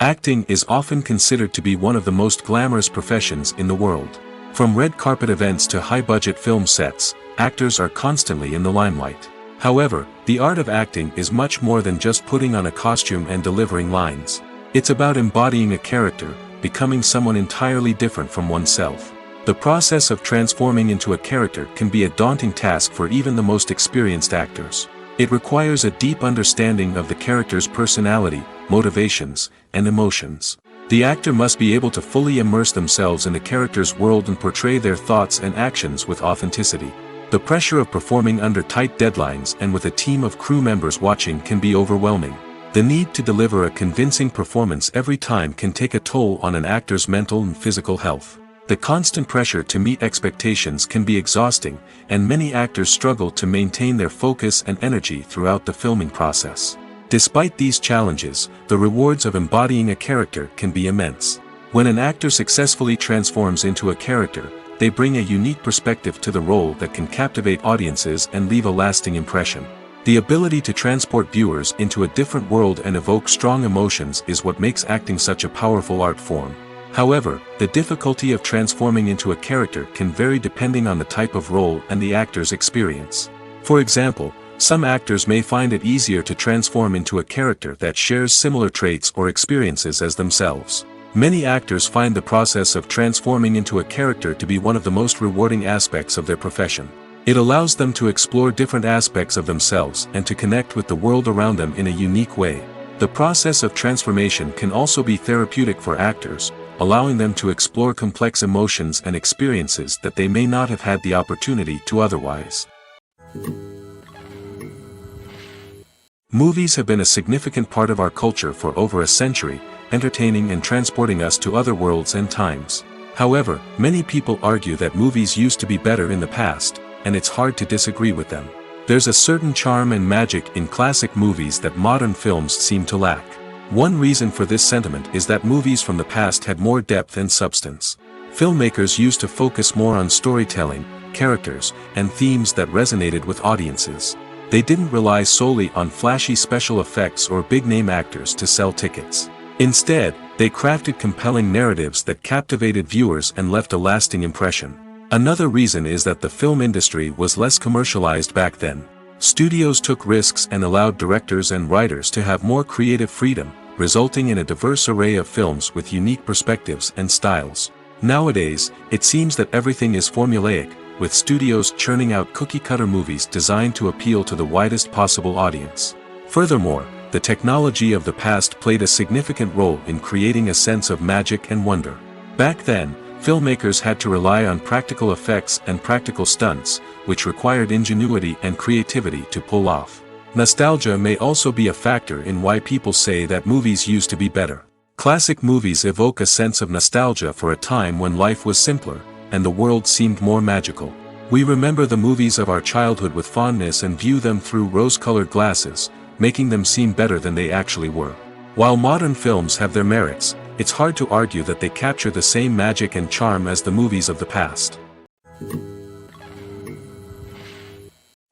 Acting is often considered to be one of the most glamorous professions in the world. From red carpet events to high-budget film sets, actors are constantly in the limelight. However, the art of acting is much more than just putting on a costume and delivering lines. It's about embodying a character, becoming someone entirely different from oneself. The process of transforming into a character can be a daunting task for even the most experienced actors. It requires a deep understanding of the character's personality, motivations, and emotions. The actor must be able to fully immerse themselves in the character's world and portray their thoughts and actions with authenticity. The pressure of performing under tight deadlines and with a team of crew members watching can be overwhelming. The need to deliver a convincing performance every time can take a toll on an actor's mental and physical health. The constant pressure to meet expectations can be exhausting, and many actors struggle to maintain their focus and energy throughout the filming process. Despite these challenges, the rewards of embodying a character can be immense. When an actor successfully transforms into a character, they bring a unique perspective to the role that can captivate audiences and leave a lasting impression. The ability to transport viewers into a different world and evoke strong emotions is what makes acting such a powerful art form. However, the difficulty of transforming into a character can vary depending on the type of role and the actor's experience. For example, some actors may find it easier to transform into a character that shares similar traits or experiences as themselves. Many actors find the process of transforming into a character to be one of the most rewarding aspects of their profession. It allows them to explore different aspects of themselves and to connect with the world around them in a unique way. The process of transformation can also be therapeutic for actors, allowing them to explore complex emotions and experiences that they may not have had the opportunity to otherwise. Movies have been a significant part of our culture for over a century, entertaining and transporting us to other worlds and times. However, many people argue that movies used to be better in the past, and it's hard to disagree with them. There's a certain charm and magic in classic movies that modern films seem to lack. One reason for this sentiment is that movies from the past had more depth and substance. Filmmakers used to focus more on storytelling, characters, and themes that resonated with audiences. They didn't rely solely on flashy special effects or big-name actors to sell tickets. Instead, they crafted compelling narratives that captivated viewers and left a lasting impression. Another reason is that the film industry was less commercialized back then. Studios took risks and allowed directors and writers to have more creative freedom, resulting in a diverse array of films with unique perspectives and styles. Nowadays, it seems that everything is formulaic, with studios churning out cookie-cutter movies designed to appeal to the widest possible audience. Furthermore, the technology of the past played a significant role in creating a sense of magic and wonder. Back then, filmmakers had to rely on practical effects and practical stunts, which required ingenuity and creativity to pull off. Nostalgia may also be a factor in why people say that movies used to be better. Classic movies evoke a sense of nostalgia for a time when life was simpler, and the world seemed more magical. We remember the movies of our childhood with fondness and view them through rose-colored glasses, making them seem better than they actually were. While modern films have their merits, it's hard to argue that they capture the same magic and charm as the movies of the past.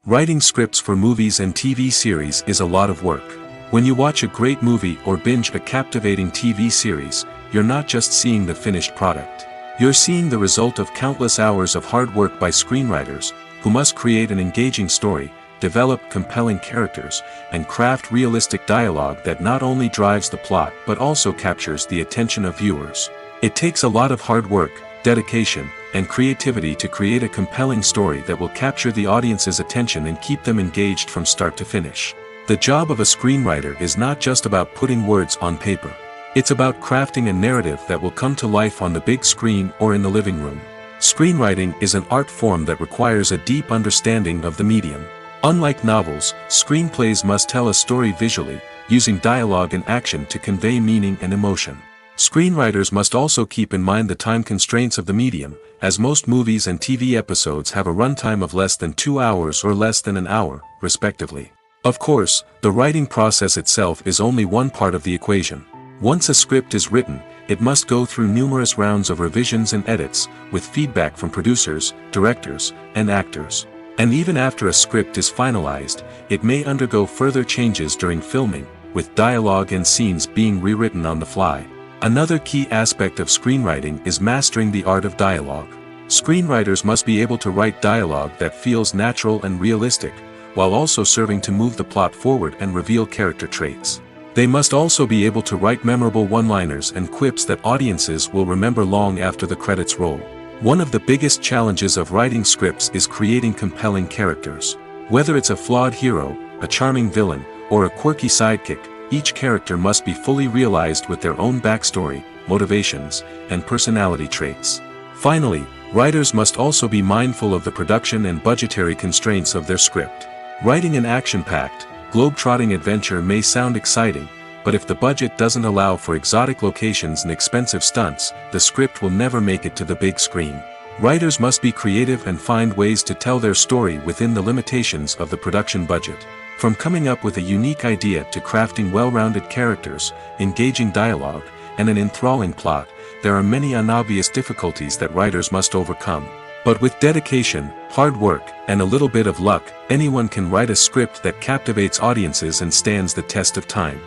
Writing scripts for movies and TV series is a lot of work. When you watch a great movie or binge a captivating TV series, you're not just seeing the finished product. You're seeing the result of countless hours of hard work by screenwriters, who must create an engaging story, develop compelling characters, and craft realistic dialogue that not only drives the plot but also captures the attention of viewers. It takes a lot of hard work, dedication, and creativity to create a compelling story that will capture the audience's attention and keep them engaged from start to finish. The job of a screenwriter is not just about putting words on paper. It's about crafting a narrative that will come to life on the big screen or in the living room. Screenwriting is an art form that requires a deep understanding of the medium. Unlike novels, screenplays must tell a story visually, using dialogue and action to convey meaning and emotion. Screenwriters must also keep in mind the time constraints of the medium, as most movies and TV episodes have a runtime of less than 2 hours or less than an hour, respectively. Of course, the writing process itself is only one part of the equation. Once a script is written, it must go through numerous rounds of revisions and edits, with feedback from producers, directors, and actors. And even after a script is finalized, it may undergo further changes during filming, with dialogue and scenes being rewritten on the fly. Another key aspect of screenwriting is mastering the art of dialogue. Screenwriters must be able to write dialogue that feels natural and realistic, while also serving to move the plot forward and reveal character traits. They must also be able to write memorable one-liners and quips that audiences will remember long after the credits roll. One of the biggest challenges of writing scripts is creating compelling characters. Whether it's a flawed hero, a charming villain, or a quirky sidekick, each character must be fully realized with their own backstory, motivations, and personality traits. Finally, writers must also be mindful of the production and budgetary constraints of their script. Writing an action-packed, globe-trotting adventure may sound exciting, but if the budget doesn't allow for exotic locations and expensive stunts, the script will never make it to the big screen. Writers must be creative and find ways to tell their story within the limitations of the production budget. From coming up with a unique idea to crafting well-rounded characters, engaging dialogue, and an enthralling plot, there are many unobvious difficulties that writers must overcome. But with dedication, hard work, and a little bit of luck, anyone can write a script that captivates audiences and stands the test of time.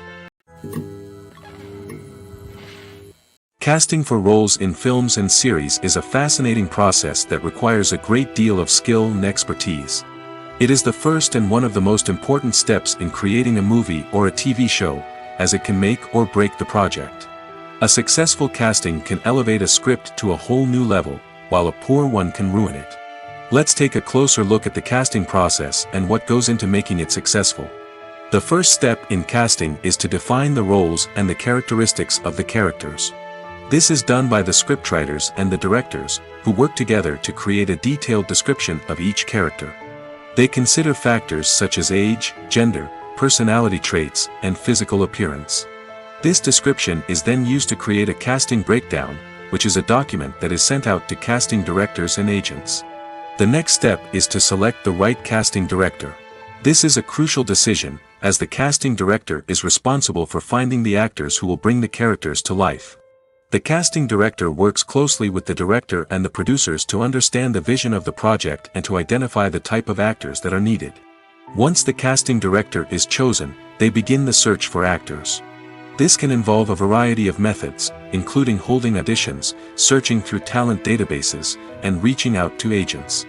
Casting for roles in films and series is a fascinating process that requires a great deal of skill and expertise. It is the first and one of the most important steps in creating a movie or a TV show, as it can make or break the project. A successful casting can elevate a script to a whole new level, while a poor one can ruin it. Let's take a closer look at the casting process and what goes into making it successful. The first step in casting is to define the roles and the characteristics of the characters. This is done by the scriptwriters and the directors, who work together to create a detailed description of each character. They consider factors such as age, gender, personality traits, and physical appearance. This description is then used to create a casting breakdown, which is a document that is sent out to casting directors and agents. The next step is to select the right casting director. This is a crucial decision, as the casting director is responsible for finding the actors who will bring the characters to life. The casting director works closely with the director and the producers to understand the vision of the project and to identify the type of actors that are needed. Once the casting director is chosen, they begin the search for actors. This can involve a variety of methods, including holding auditions, searching through talent databases, and reaching out to agents.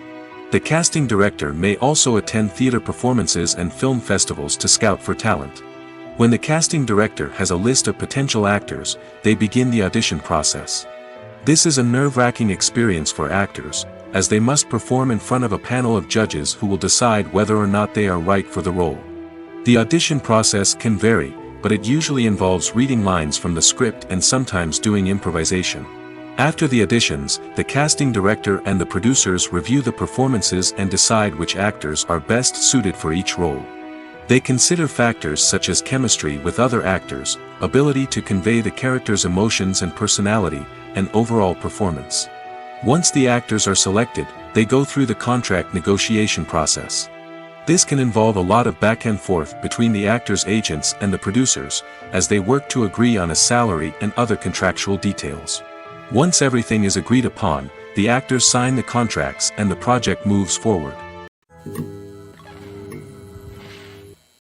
The casting director may also attend theater performances and film festivals to scout for talent. When the casting director has a list of potential actors, they begin the audition process. This is a nerve-wracking experience for actors, as they must perform in front of a panel of judges who will decide whether or not they are right for the role. The audition process can vary, but it usually involves reading lines from the script and sometimes doing improvisation. After the auditions, the casting director and the producers review the performances and decide which actors are best suited for each role. They consider factors such as chemistry with other actors, ability to convey the character's emotions and personality, and overall performance. Once the actors are selected, they go through the contract negotiation process. This can involve a lot of back and forth between the actors' agents and the producers, as they work to agree on a salary and other contractual details. Once everything is agreed upon, the actors sign the contracts and the project moves forward.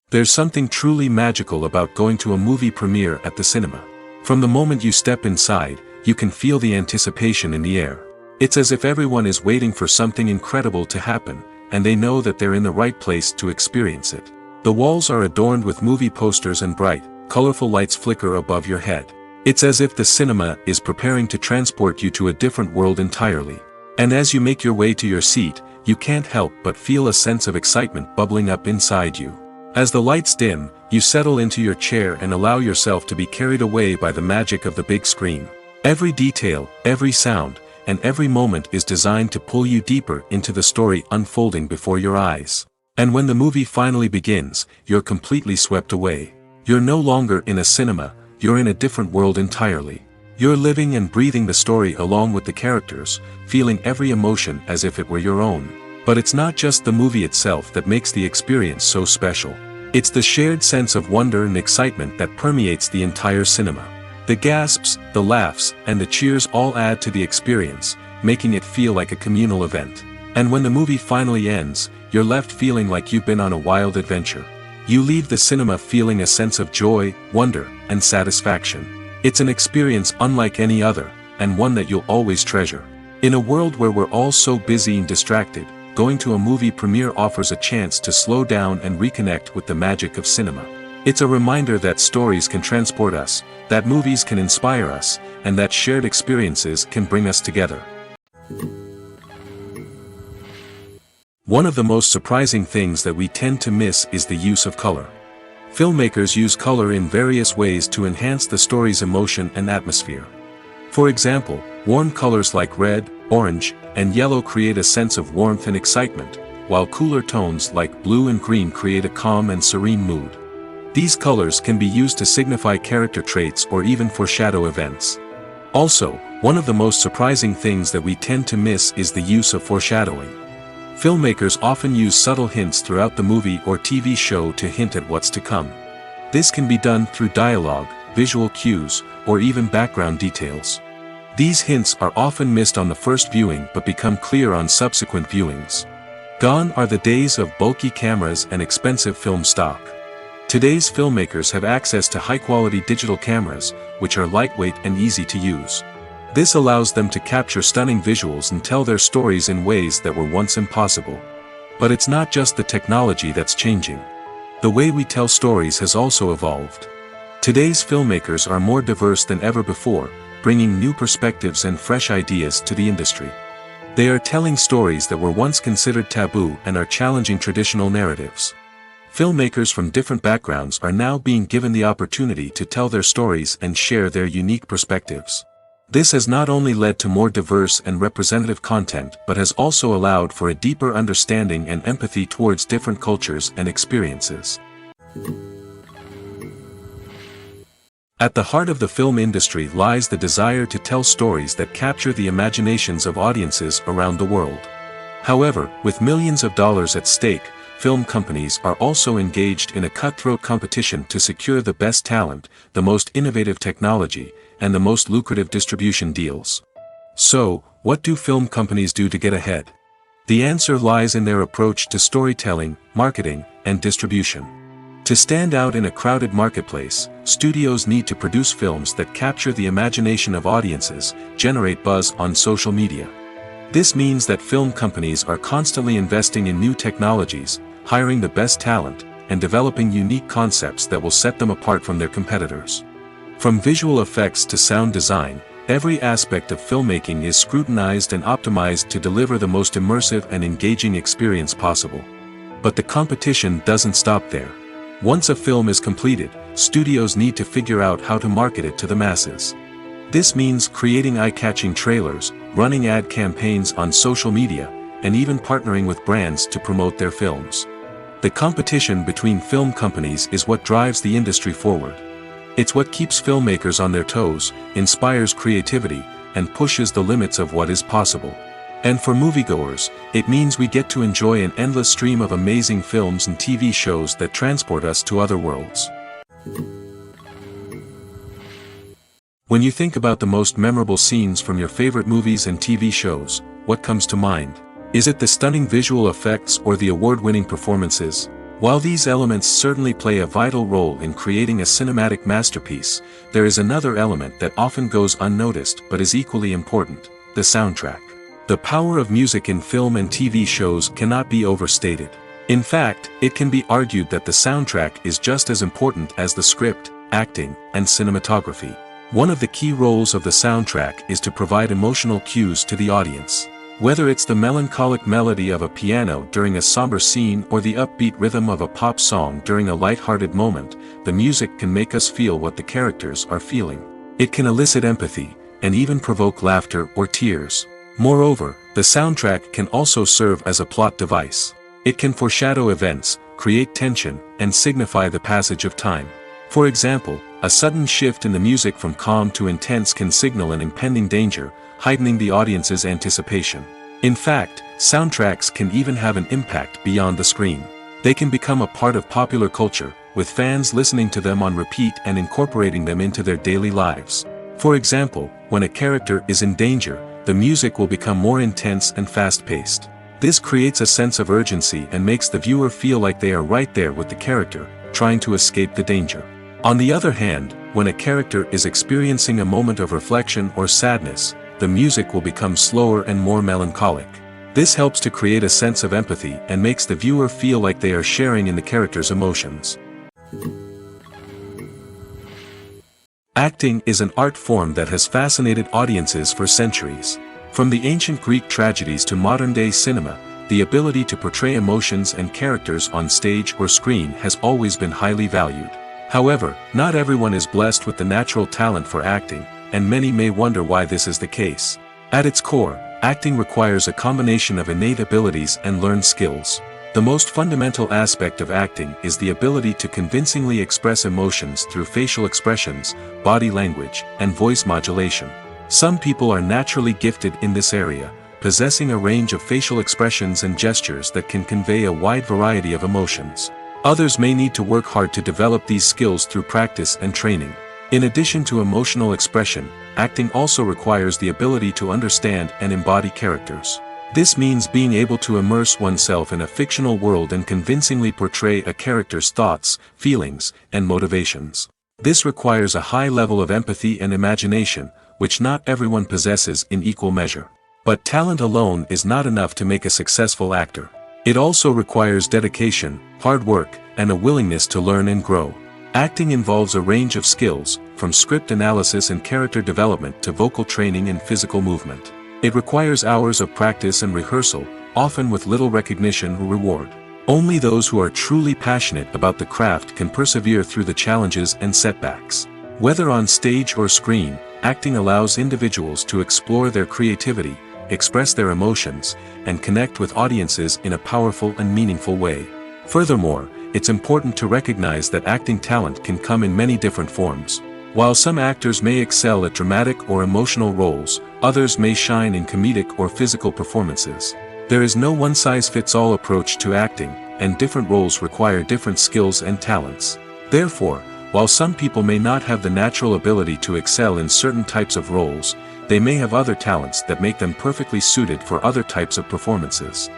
There's something truly magical about going to a movie premiere at the cinema. From the moment you step inside, you can feel the anticipation in the air. It's as if everyone is waiting for something incredible to happen, and they know that they're in the right place to experience it. The walls are adorned with movie posters and bright, colorful lights flicker above your head. It's as if the cinema is preparing to transport you to a different world entirely. And as you make your way to your seat, you can't help but feel a sense of excitement bubbling up inside you. As the lights dim, you settle into your chair and allow yourself to be carried away by the magic of the big screen. Every detail, every sound, and every moment is designed to pull you deeper into the story unfolding before your eyes. And when the movie finally begins, you're completely swept away. You're no longer in a cinema, you're in a different world entirely. You're living and breathing the story along with the characters, feeling every emotion as if it were your own. But it's not just the movie itself that makes the experience so special. It's the shared sense of wonder and excitement that permeates the entire cinema. The gasps, the laughs, and the cheers all add to the experience, making it feel like a communal event. And when the movie finally ends, you're left feeling like you've been on a wild adventure. You leave the cinema feeling a sense of joy, wonder, and satisfaction. It's an experience unlike any other, and one that you'll always treasure. In a world where we're all so busy and distracted, going to a movie premiere offers a chance to slow down and reconnect with the magic of cinema. It's a reminder that stories can transport us, that movies can inspire us, and that shared experiences can bring us together. One of the most surprising things that we tend to miss is the use of color. Filmmakers use color in various ways to enhance the story's emotion and atmosphere. For example, warm colors like red, orange, and yellow create a sense of warmth and excitement, while cooler tones like blue and green create a calm and serene mood. These colors can be used to signify character traits or even foreshadow events. Also, one of the most surprising things that we tend to miss is the use of foreshadowing. Filmmakers often use subtle hints throughout the movie or TV show to hint at what's to come. This can be done through dialogue, visual cues, or even background details. These hints are often missed on the first viewing but become clear on subsequent viewings. Gone are the days of bulky cameras and expensive film stock. Today's filmmakers have access to high-quality digital cameras, which are lightweight and easy to use. This allows them to capture stunning visuals and tell their stories in ways that were once impossible. But it's not just the technology that's changing. The way we tell stories has also evolved. Today's filmmakers are more diverse than ever before, bringing new perspectives and fresh ideas to the industry. They are telling stories that were once considered taboo and are challenging traditional narratives. Filmmakers from different backgrounds are now being given the opportunity to tell their stories and share their unique perspectives. This has not only led to more diverse and representative content but has also allowed for a deeper understanding and empathy towards different cultures and experiences. At the heart of the film industry lies the desire to tell stories that capture the imaginations of audiences around the world. However, with millions of dollars at stake, film companies are also engaged in a cutthroat competition to secure the best talent, the most innovative technology, and the most lucrative distribution deals. So, what do film companies do to get ahead? The answer lies in their approach to storytelling, marketing, and distribution. To stand out in a crowded marketplace, studios need to produce films that capture the imagination of audiences, generate buzz on social media. This means that film companies are constantly investing in new technologies, hiring the best talent, and developing unique concepts that will set them apart from their competitors. From visual effects to sound design, every aspect of filmmaking is scrutinized and optimized to deliver the most immersive and engaging experience possible. But the competition doesn't stop there. Once a film is completed, studios need to figure out how to market it to the masses. This means creating eye-catching trailers, running ad campaigns on social media, and even partnering with brands to promote their films. The competition between film companies is what drives the industry forward. It's what keeps filmmakers on their toes, inspires creativity, and pushes the limits of what is possible. And for moviegoers, it means we get to enjoy an endless stream of amazing films and TV shows that transport us to other worlds. When you think about the most memorable scenes from your favorite movies and TV shows, what comes to mind? Is it the stunning visual effects or the award-winning performances? While these elements certainly play a vital role in creating a cinematic masterpiece, there is another element that often goes unnoticed but is equally important: the soundtrack. The power of music in film and TV shows cannot be overstated. In fact, it can be argued that the soundtrack is just as important as the script, acting, and cinematography. One of the key roles of the soundtrack is to provide emotional cues to the audience. Whether it's the melancholic melody of a piano during a somber scene or the upbeat rhythm of a pop song during a light-hearted moment, the music can make us feel what the characters are feeling. It can elicit empathy, and even provoke laughter or tears. Moreover, the soundtrack can also serve as a plot device. It can foreshadow events, create tension, and signify the passage of time. For example, a sudden shift in the music from calm to intense can signal an impending danger, heightening the audience's anticipation. In fact, soundtracks can even have an impact beyond the screen. They can become a part of popular culture, with fans listening to them on repeat and incorporating them into their daily lives. For example, when a character is in danger, the music will become more intense and fast-paced. This creates a sense of urgency and makes the viewer feel like they are right there with the character, trying to escape the danger. On the other hand, when a character is experiencing a moment of reflection or sadness, the music will become slower and more melancholic. This helps to create a sense of empathy and makes the viewer feel like they are sharing in the character's emotions. Acting is an art form that has fascinated audiences for centuries. From the ancient Greek tragedies to modern-day cinema, the ability to portray emotions and characters on stage or screen has always been highly valued. However, not everyone is blessed with the natural talent for acting, and many may wonder why this is the case. At its core, acting requires a combination of innate abilities and learned skills. The most fundamental aspect of acting is the ability to convincingly express emotions through facial expressions, body language, and voice modulation. Some people are naturally gifted in this area, possessing a range of facial expressions and gestures that can convey a wide variety of emotions. Others may need to work hard to develop these skills through practice and training. In addition to emotional expression, acting also requires the ability to understand and embody characters. This means being able to immerse oneself in a fictional world and convincingly portray a character's thoughts, feelings, and motivations. This requires a high level of empathy and imagination, which not everyone possesses in equal measure. But talent alone is not enough to make a successful actor. It also requires dedication, hard work, and a willingness to learn and grow. Acting involves a range of skills, from script analysis and character development to vocal training and physical movement. It requires hours of practice and rehearsal, often with little recognition or reward. Only those who are truly passionate about the craft can persevere through the challenges and setbacks. Whether on stage or screen, acting allows individuals to explore their creativity, express their emotions, and connect with audiences in a powerful and meaningful way. Furthermore, it's important to recognize that acting talent can come in many different forms. While some actors may excel at dramatic or emotional roles, others may shine in comedic or physical performances. There is no one-size-fits-all approach to acting, and different roles require different skills and talents. Therefore, while some people may not have the natural ability to excel in certain types of roles, they may have other talents that make them perfectly suited for other types of performances.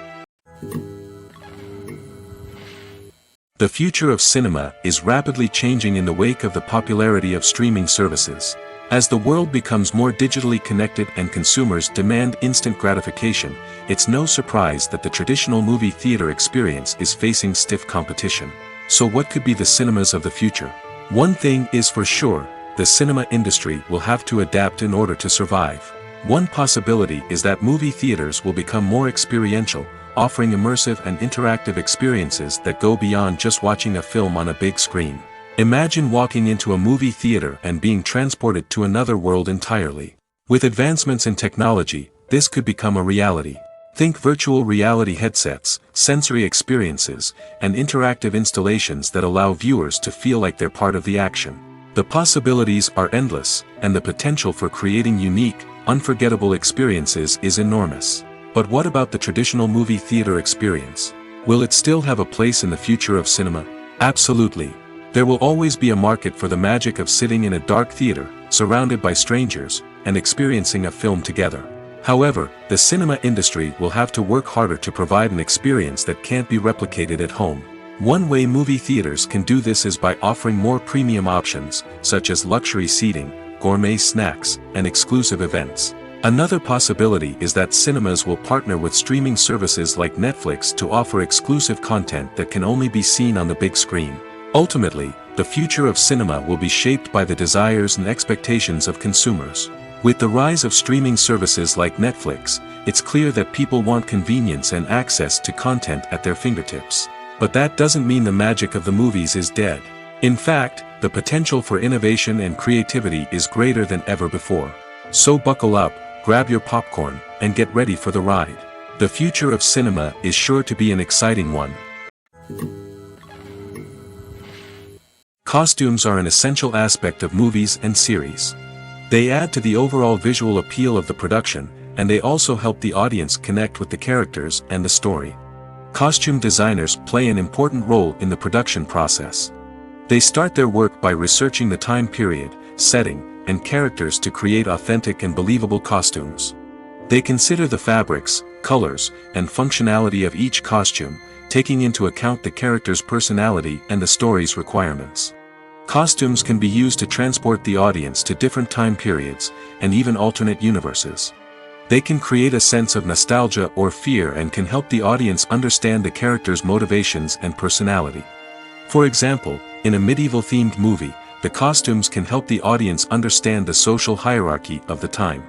The future of cinema is rapidly changing in the wake of the popularity of streaming services. As the world becomes more digitally connected and consumers demand instant gratification, it's no surprise that the traditional movie theater experience is facing stiff competition. So what could be the cinemas of the future? One thing is for sure, the cinema industry will have to adapt in order to survive. One possibility is that movie theaters will become more experiential, offering immersive and interactive experiences that go beyond just watching a film on a big screen. Imagine walking into a movie theater and being transported to another world entirely. With advancements in technology, this could become a reality. Think virtual reality headsets, sensory experiences, and interactive installations that allow viewers to feel like they're part of the action. The possibilities are endless, and the potential for creating unique, unforgettable experiences is enormous. But what about the traditional movie theater experience? Will it still have a place in the future of cinema? Absolutely. There will always be a market for the magic of sitting in a dark theater, surrounded by strangers, and experiencing a film together. However, the cinema industry will have to work harder to provide an experience that can't be replicated at home. One way movie theaters can do this is by offering more premium options, such as luxury seating, gourmet snacks, and exclusive events. Another possibility is that cinemas will partner with streaming services like Netflix to offer exclusive content that can only be seen on the big screen. Ultimately, the future of cinema will be shaped by the desires and expectations of consumers. With the rise of streaming services like Netflix, it's clear that people want convenience and access to content at their fingertips. But that doesn't mean the magic of the movies is dead. In fact, the potential for innovation and creativity is greater than ever before. So buckle up, grab your popcorn, and get ready for the ride. The future of cinema is sure to be an exciting one. Costumes are an essential aspect of movies and series. They add to the overall visual appeal of the production, and they also help the audience connect with the characters and the story. Costume designers play an important role in the production process. They start their work by researching the time period, setting, and characters to create authentic and believable costumes. They consider the fabrics, colors, and functionality of each costume, taking into account the character's personality and the story's requirements. Costumes can be used to transport the audience to different time periods, and even alternate universes. They can create a sense of nostalgia or fear and can help the audience understand the character's motivations and personality. For example, in a medieval-themed movie, the costumes can help the audience understand the social hierarchy of the time.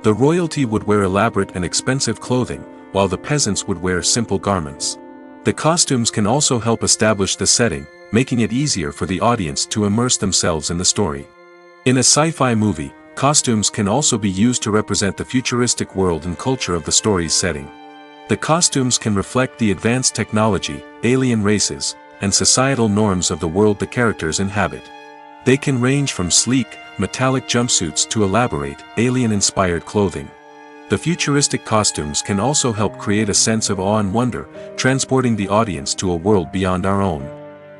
The royalty would wear elaborate and expensive clothing, while the peasants would wear simple garments. The costumes can also help establish the setting, making it easier for the audience to immerse themselves in the story. In a sci-fi movie, costumes can also be used to represent the futuristic world and culture of the story's setting. The costumes can reflect the advanced technology, alien races, and societal norms of the world the characters inhabit. They can range from sleek, metallic jumpsuits to elaborate, alien-inspired clothing. The futuristic costumes can also help create a sense of awe and wonder, transporting the audience to a world beyond our own.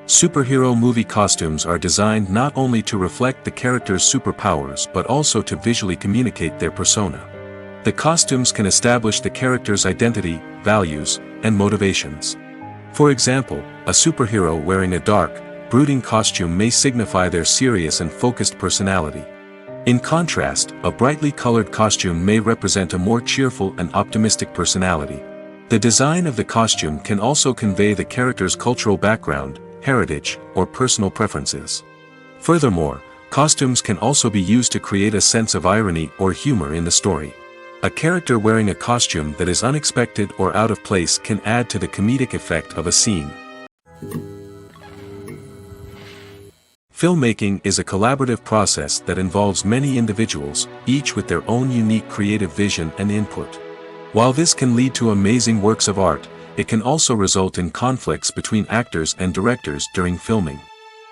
Superhero movie costumes are designed not only to reflect the character's superpowers but also to visually communicate their persona. The costumes can establish the character's identity, values, and motivations. For example, a superhero wearing a dark, brooding costume may signify their serious and focused personality. In contrast, a brightly colored costume may represent a more cheerful and optimistic personality. The design of the costume can also convey the character's cultural background, heritage, or personal preferences. Furthermore, costumes can also be used to create a sense of irony or humor in the story. A character wearing a costume that is unexpected or out of place can add to the comedic effect of a scene. Filmmaking is a collaborative process that involves many individuals, each with their own unique creative vision and input. While this can lead to amazing works of art, it can also result in conflicts between actors and directors during filming.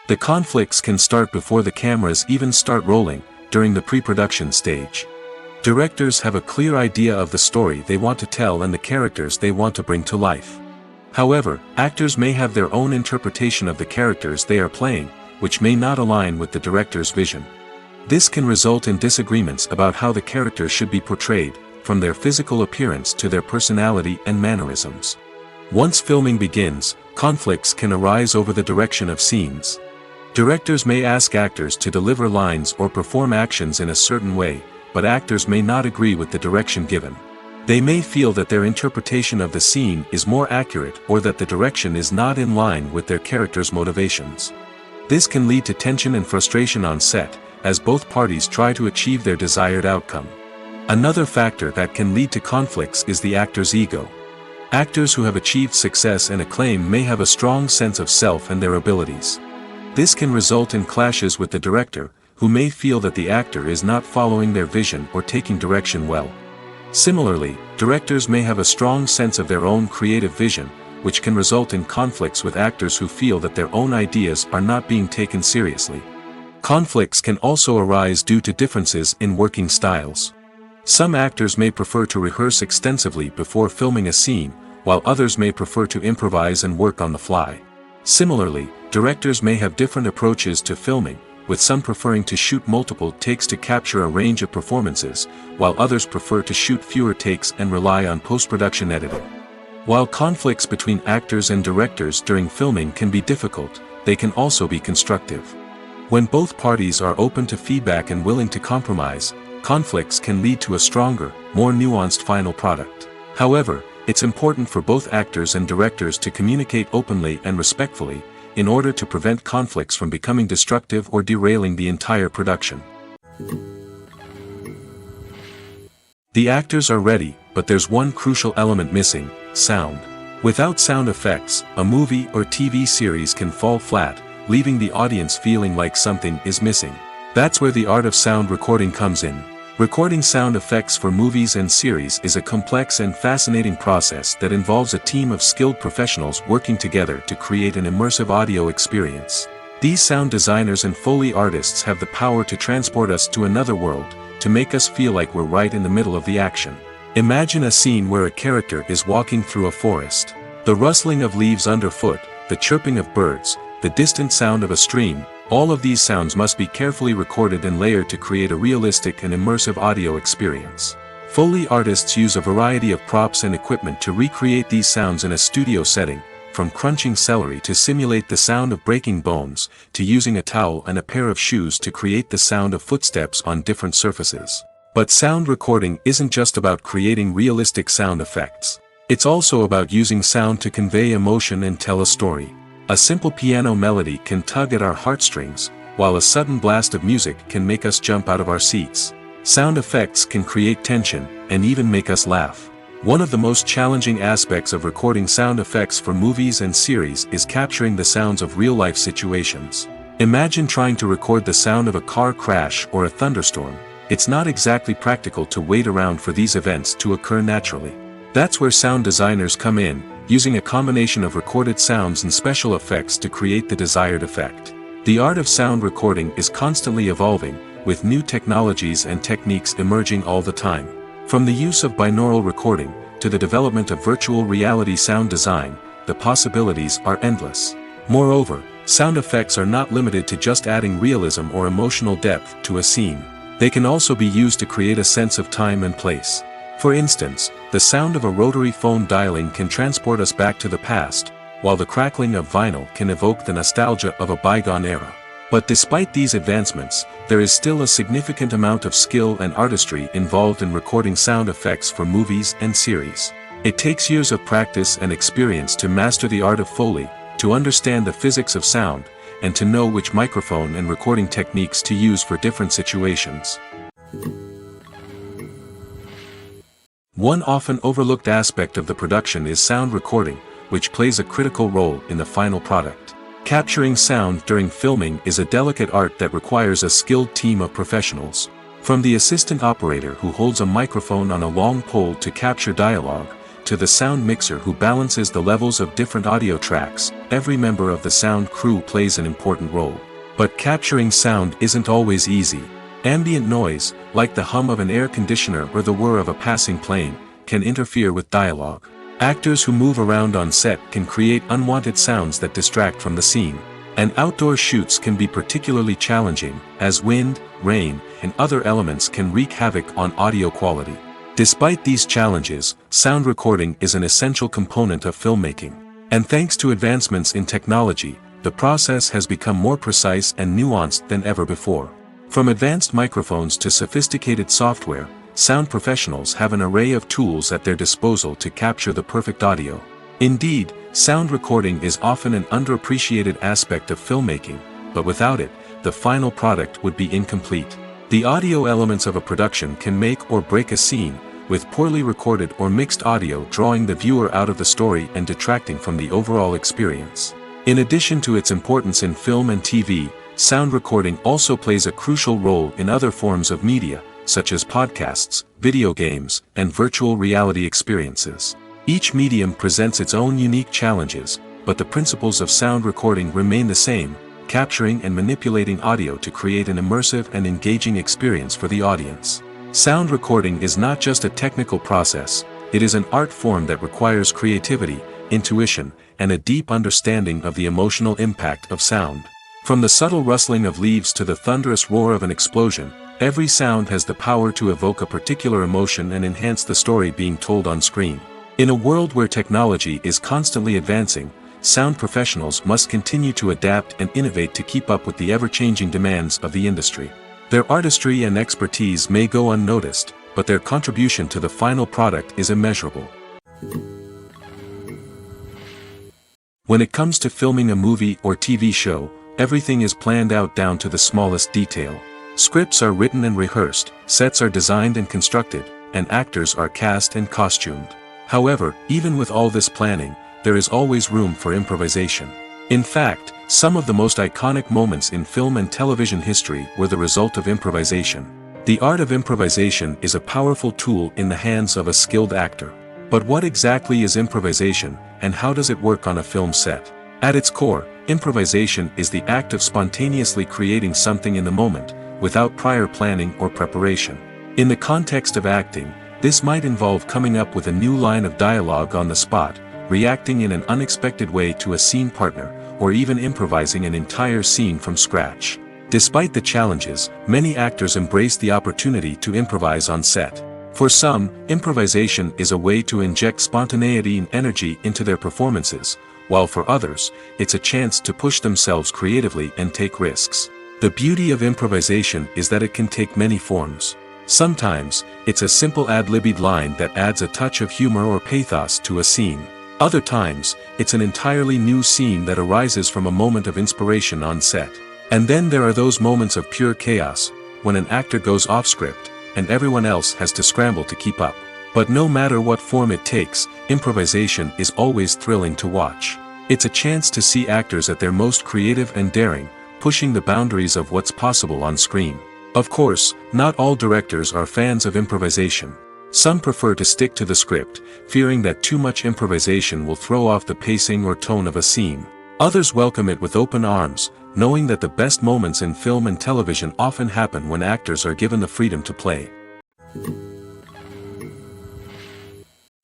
The conflicts can start before the cameras even start rolling, during the pre-production stage. Directors have a clear idea of the story they want to tell and the characters they want to bring to life. However, actors may have their own interpretation of the characters they are playing, which may not align with the director's vision. This can result in disagreements about how the characters should be portrayed, from their physical appearance to their personality and mannerisms. Once filming begins, conflicts can arise over the direction of scenes. Directors may ask actors to deliver lines or perform actions in a certain way, but actors may not agree with the direction given. They may feel that their interpretation of the scene is more accurate or that the direction is not in line with their character's motivations. This can lead to tension and frustration on set, as both parties try to achieve their desired outcome. Another factor that can lead to conflicts is the actor's ego. Actors who have achieved success and acclaim may have a strong sense of self and their abilities. This can result in clashes with the director, who may feel that the actor is not following their vision or taking direction well. Similarly, directors may have a strong sense of their own creative vision, which can result in conflicts with actors who feel that their own ideas are not being taken seriously. Conflicts can also arise due to differences in working styles. Some actors may prefer to rehearse extensively before filming a scene, while others may prefer to improvise and work on the fly. Similarly, directors may have different approaches to filming, with some preferring to shoot multiple takes to capture a range of performances, while others prefer to shoot fewer takes and rely on post-production editing. While conflicts between actors and directors during filming can be difficult, they can also be constructive. When both parties are open to feedback and willing to compromise, conflicts can lead to a stronger, more nuanced final product. However, it's important for both actors and directors to communicate openly and respectfully, in order to prevent conflicts from becoming destructive or derailing the entire production. The actors are ready, but there's one crucial element missing: sound. Without sound effects, a movie or TV series can fall flat, leaving the audience feeling like something is missing. That's where the art of sound recording comes in. Recording sound effects for movies and series is a complex and fascinating process that involves a team of skilled professionals working together to create an immersive audio experience. These sound designers and Foley artists have the power to transport us to another world, to make us feel like we're right in the middle of the action. Imagine a scene where a character is walking through a forest. The rustling of leaves underfoot, the chirping of birds, the distant sound of a stream, all of these sounds must be carefully recorded and layered to create a realistic and immersive audio experience. Foley artists use a variety of props and equipment to recreate these sounds in a studio setting, from crunching celery to simulate the sound of breaking bones, to using a towel and a pair of shoes to create the sound of footsteps on different surfaces. But sound recording isn't just about creating realistic sound effects. It's also about using sound to convey emotion and tell a story. A simple piano melody can tug at our heartstrings, while a sudden blast of music can make us jump out of our seats. Sound effects can create tension, and even make us laugh. One of the most challenging aspects of recording sound effects for movies and series is capturing the sounds of real-life situations. Imagine trying to record the sound of a car crash or a thunderstorm. It's not exactly practical to wait around for these events to occur naturally. That's where sound designers come in, using a combination of recorded sounds and special effects to create the desired effect. The art of sound recording is constantly evolving, with new technologies and techniques emerging all the time. From the use of binaural recording, to the development of virtual reality sound design, the possibilities are endless. Moreover, sound effects are not limited to just adding realism or emotional depth to a scene. They can also be used to create a sense of time and place. For instance, the sound of a rotary phone dialing can transport us back to the past, while the crackling of vinyl can evoke the nostalgia of a bygone era. But despite these advancements, there is still a significant amount of skill and artistry involved in recording sound effects for movies and series. It takes years of practice and experience to master the art of Foley, to understand the physics of sound, and to know which microphone and recording techniques to use for different situations. One often overlooked aspect of the production is sound recording, which plays a critical role in the final product. Capturing sound during filming is a delicate art that requires a skilled team of professionals. From the assistant operator who holds a microphone on a long pole to capture dialogue, to the sound mixer who balances the levels of different audio tracks, every member of the sound crew plays an important role. But capturing sound isn't always easy. Ambient noise, like the hum of an air conditioner or the whir of a passing plane, can interfere with dialogue. Actors who move around on set can create unwanted sounds that distract from the scene. And outdoor shoots can be particularly challenging, as wind, rain, and other elements can wreak havoc on audio quality. Despite these challenges, sound recording is an essential component of filmmaking. And thanks to advancements in technology, the process has become more precise and nuanced than ever before. From advanced microphones to sophisticated software, sound professionals have an array of tools at their disposal to capture the perfect audio. Indeed, sound recording is often an underappreciated aspect of filmmaking, but without it, the final product would be incomplete. The audio elements of a production can make or break a scene, with poorly recorded or mixed audio drawing the viewer out of the story and detracting from the overall experience. In addition to its importance in film and TV, sound recording also plays a crucial role in other forms of media, such as podcasts, video games, and virtual reality experiences. Each medium presents its own unique challenges, but the principles of sound recording remain the same: capturing and manipulating audio to create an immersive and engaging experience for the audience. Sound recording is not just a technical process, it is an art form that requires creativity, intuition, and a deep understanding of the emotional impact of sound. From the subtle rustling of leaves to the thunderous roar of an explosion, every sound has the power to evoke a particular emotion and enhance the story being told on screen. In a world where technology is constantly advancing, sound professionals must continue to adapt and innovate to keep up with the ever-changing demands of the industry. Their artistry and expertise may go unnoticed, but their contribution to the final product is immeasurable. When it comes to filming a movie or TV show, everything is planned out down to the smallest detail. Scripts are written and rehearsed, sets are designed and constructed, and actors are cast and costumed. However, even with all this planning, there is always room for improvisation. In fact, some of the most iconic moments in film and television history were the result of improvisation. The art of improvisation is a powerful tool in the hands of a skilled actor. But what exactly is improvisation, and how does it work on a film set? At its core, improvisation is the act of spontaneously creating something in the moment, without prior planning or preparation. In the context of acting, this might involve coming up with a new line of dialogue on the spot, reacting in an unexpected way to a scene partner, or even improvising an entire scene from scratch. Despite the challenges, many actors embrace the opportunity to improvise on set. For some, improvisation is a way to inject spontaneity and energy into their performances, while for others, it's a chance to push themselves creatively and take risks. The beauty of improvisation is that it can take many forms. Sometimes, it's a simple ad-libbed line that adds a touch of humor or pathos to a scene. Other times, it's an entirely new scene that arises from a moment of inspiration on set. And then there are those moments of pure chaos, when an actor goes off script, and everyone else has to scramble to keep up. But no matter what form it takes, improvisation is always thrilling to watch. It's a chance to see actors at their most creative and daring, pushing the boundaries of what's possible on screen. Of course, not all directors are fans of improvisation. Some prefer to stick to the script, fearing that too much improvisation will throw off the pacing or tone of a scene. Others welcome it with open arms, knowing that the best moments in film and television often happen when actors are given the freedom to play.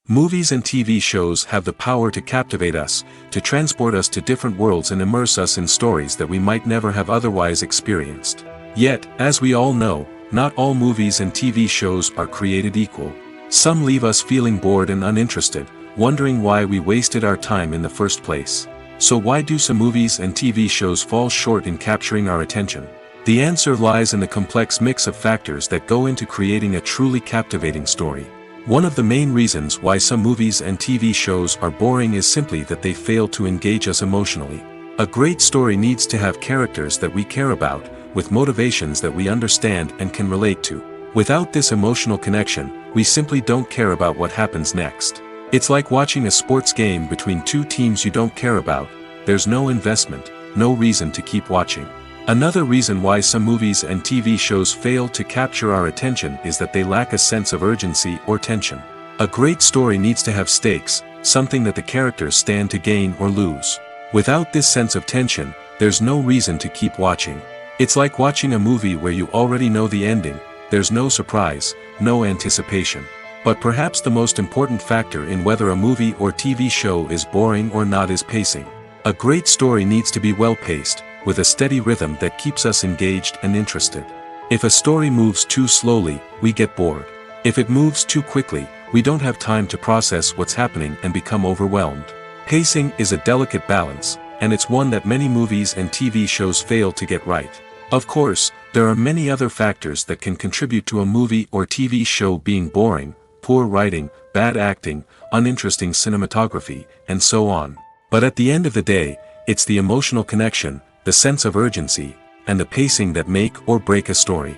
Movies and TV shows have the power to captivate us, to transport us to different worlds and immerse us in stories that we might never have otherwise experienced. Yet, as we all know, not all movies and TV shows are created equal. Some leave us feeling bored and uninterested, wondering why we wasted our time in the first place. So why do some movies and TV shows fall short in capturing our attention? The answer lies in the complex mix of factors that go into creating a truly captivating story. One of the main reasons why some movies and TV shows are boring is simply that they fail to engage us emotionally. A great story needs to have characters that we care about, with motivations that we understand and can relate to. Without this emotional connection, we simply don't care about what happens next. It's like watching a sports game between two teams you don't care about. There's no investment, no reason to keep watching. Another reason why some movies and TV shows fail to capture our attention is that they lack a sense of urgency or tension. A great story needs to have stakes, something that the characters stand to gain or lose. Without this sense of tension, there's no reason to keep watching. It's like watching a movie where you already know the ending. There's no surprise, no anticipation. But perhaps the most important factor in whether a movie or TV show is boring or not is pacing. A great story needs to be well-paced, with a steady rhythm that keeps us engaged and interested. If a story moves too slowly, we get bored. If it moves too quickly, we don't have time to process what's happening and become overwhelmed. Pacing is a delicate balance, and it's one that many movies and TV shows fail to get right. Of course, there are many other factors that can contribute to a movie or TV show being boring: poor writing, bad acting, uninteresting cinematography, and so on. But at the end of the day, it's the emotional connection, the sense of urgency, and the pacing that make or break a story.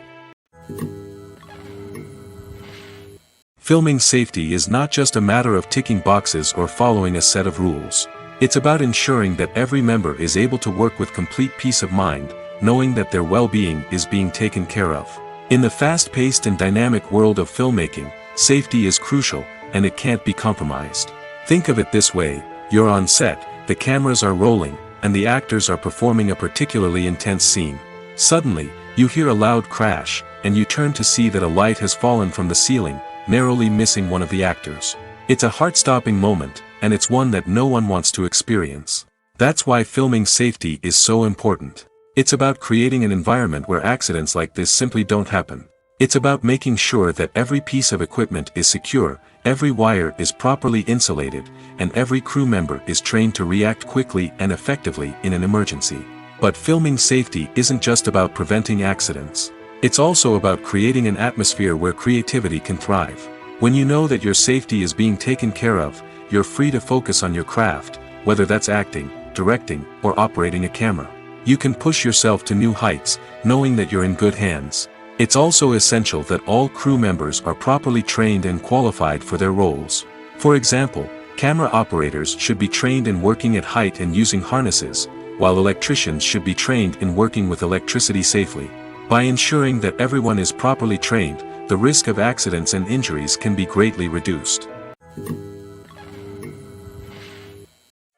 Filming safety is not just a matter of ticking boxes or following a set of rules. It's about ensuring that every member is able to work with complete peace of mind, knowing that their well-being is being taken care of. In the fast-paced and dynamic world of filmmaking, safety is crucial, and it can't be compromised. Think of it this way: you're on set, the cameras are rolling, and the actors are performing a particularly intense scene. Suddenly, you hear a loud crash, and you turn to see that a light has fallen from the ceiling, narrowly missing one of the actors. It's a heart-stopping moment, and it's one that no one wants to experience. That's why filming safety is so important. It's about creating an environment where accidents like this simply don't happen. It's about making sure that every piece of equipment is secure, every wire is properly insulated, and every crew member is trained to react quickly and effectively in an emergency. But filming safety isn't just about preventing accidents. It's also about creating an atmosphere where creativity can thrive. When you know that your safety is being taken care of, you're free to focus on your craft, whether that's acting, directing, or operating a camera. You can push yourself to new heights, knowing that you're in good hands. It's also essential that all crew members are properly trained and qualified for their roles. For example, camera operators should be trained in working at height and using harnesses, while electricians should be trained in working with electricity safely. By ensuring that everyone is properly trained, the risk of accidents and injuries can be greatly reduced.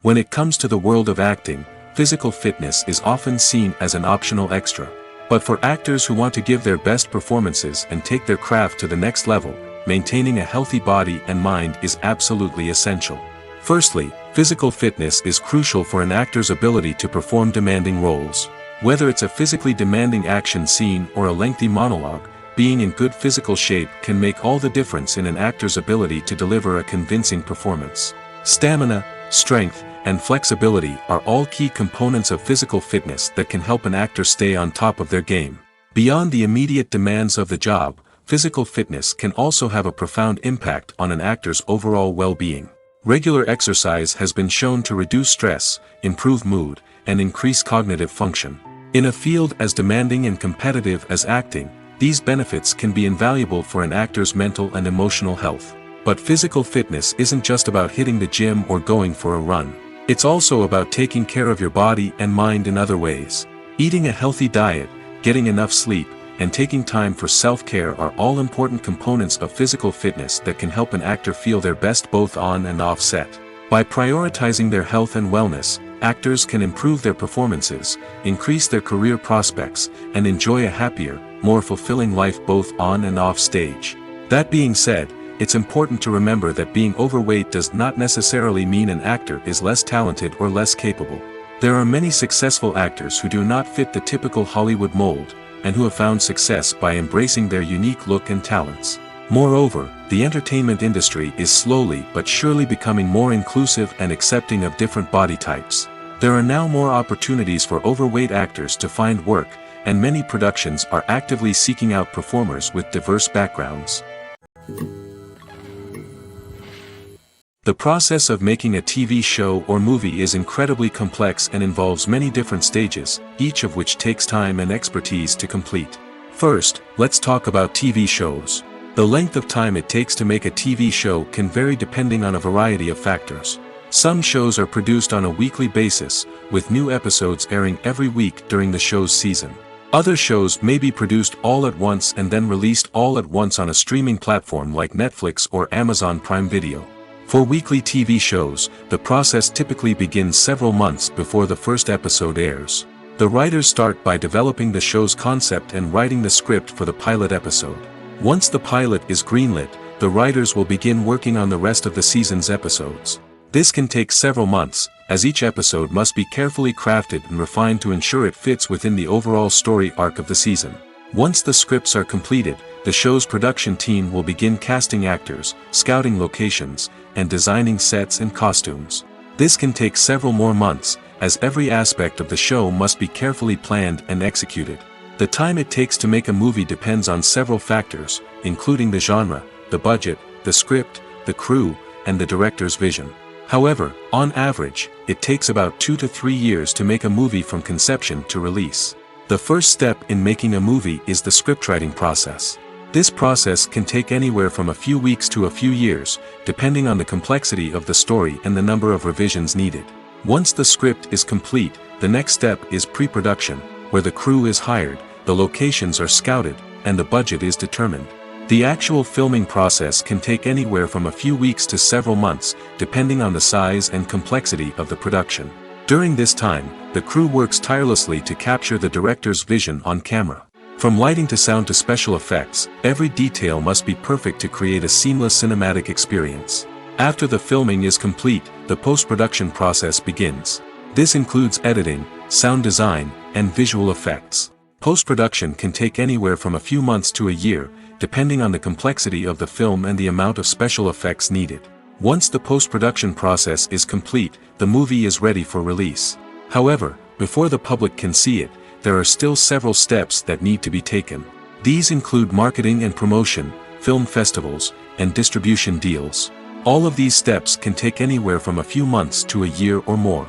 When it comes to the world of acting, physical fitness is often seen as an optional extra. But for actors who want to give their best performances and take their craft to the next level, maintaining a healthy body and mind is absolutely essential. Firstly, physical fitness is crucial for an actor's ability to perform demanding roles. Whether it's a physically demanding action scene or a lengthy monologue, being in good physical shape can make all the difference in an actor's ability to deliver a convincing performance. Stamina, strength, and flexibility are all key components of physical fitness that can help an actor stay on top of their game. Beyond the immediate demands of the job, physical fitness can also have a profound impact on an actor's overall well-being. Regular exercise has been shown to reduce stress, improve mood, and increase cognitive function. In a field as demanding and competitive as acting, these benefits can be invaluable for an actor's mental and emotional health. But physical fitness isn't just about hitting the gym or going for a run. It's also about taking care of your body and mind in other ways. Eating a healthy diet, getting enough sleep, and taking time for self-care are all important components of physical fitness that can help an actor feel their best both on and off set. By prioritizing their health and wellness, actors can improve their performances, increase their career prospects, and enjoy a happier, more fulfilling life both on and off stage. That being said, it's important to remember that being overweight does not necessarily mean an actor is less talented or less capable. There are many successful actors who do not fit the typical Hollywood mold, and who have found success by embracing their unique look and talents. Moreover, the entertainment industry is slowly but surely becoming more inclusive and accepting of different body types. There are now more opportunities for overweight actors to find work, and many productions are actively seeking out performers with diverse backgrounds. The process of making a TV show or movie is incredibly complex and involves many different stages, each of which takes time and expertise to complete. First, let's talk about TV shows. The length of time it takes to make a TV show can vary depending on a variety of factors. Some shows are produced on a weekly basis, with new episodes airing every week during the show's season. Other shows may be produced all at once and then released all at once on a streaming platform like Netflix or Amazon Prime Video. For weekly TV shows, the process typically begins several months before the first episode airs. The writers start by developing the show's concept and writing the script for the pilot episode. Once the pilot is greenlit, the writers will begin working on the rest of the season's episodes. This can take several months, as each episode must be carefully crafted and refined to ensure it fits within the overall story arc of the season. Once the scripts are completed, the show's production team will begin casting actors, scouting locations, and designing sets and costumes. This can take several more months, as every aspect of the show must be carefully planned and executed. The time it takes to make a movie depends on several factors, including the genre, the budget, the script, the crew, and the director's vision. However, on average, it takes about 2 to 3 years to make a movie from conception to release. The first step in making a movie is the scriptwriting process. This process can take anywhere from a few weeks to a few years, depending on the complexity of the story and the number of revisions needed. Once the script is complete, the next step is pre-production, where the crew is hired, the locations are scouted, and the budget is determined. The actual filming process can take anywhere from a few weeks to several months, depending on the size and complexity of the production. During this time, the crew works tirelessly to capture the director's vision on camera. From lighting to sound to special effects, every detail must be perfect to create a seamless cinematic experience. After the filming is complete, the post-production process begins. This includes editing, sound design, and visual effects. Post-production can take anywhere from a few months to a year, depending on the complexity of the film and the amount of special effects needed. Once the post-production process is complete, the movie is ready for release. However, before the public can see it, there are still several steps that need to be taken. These include marketing and promotion, film festivals, and distribution deals. All of these steps can take anywhere from a few months to a year or more.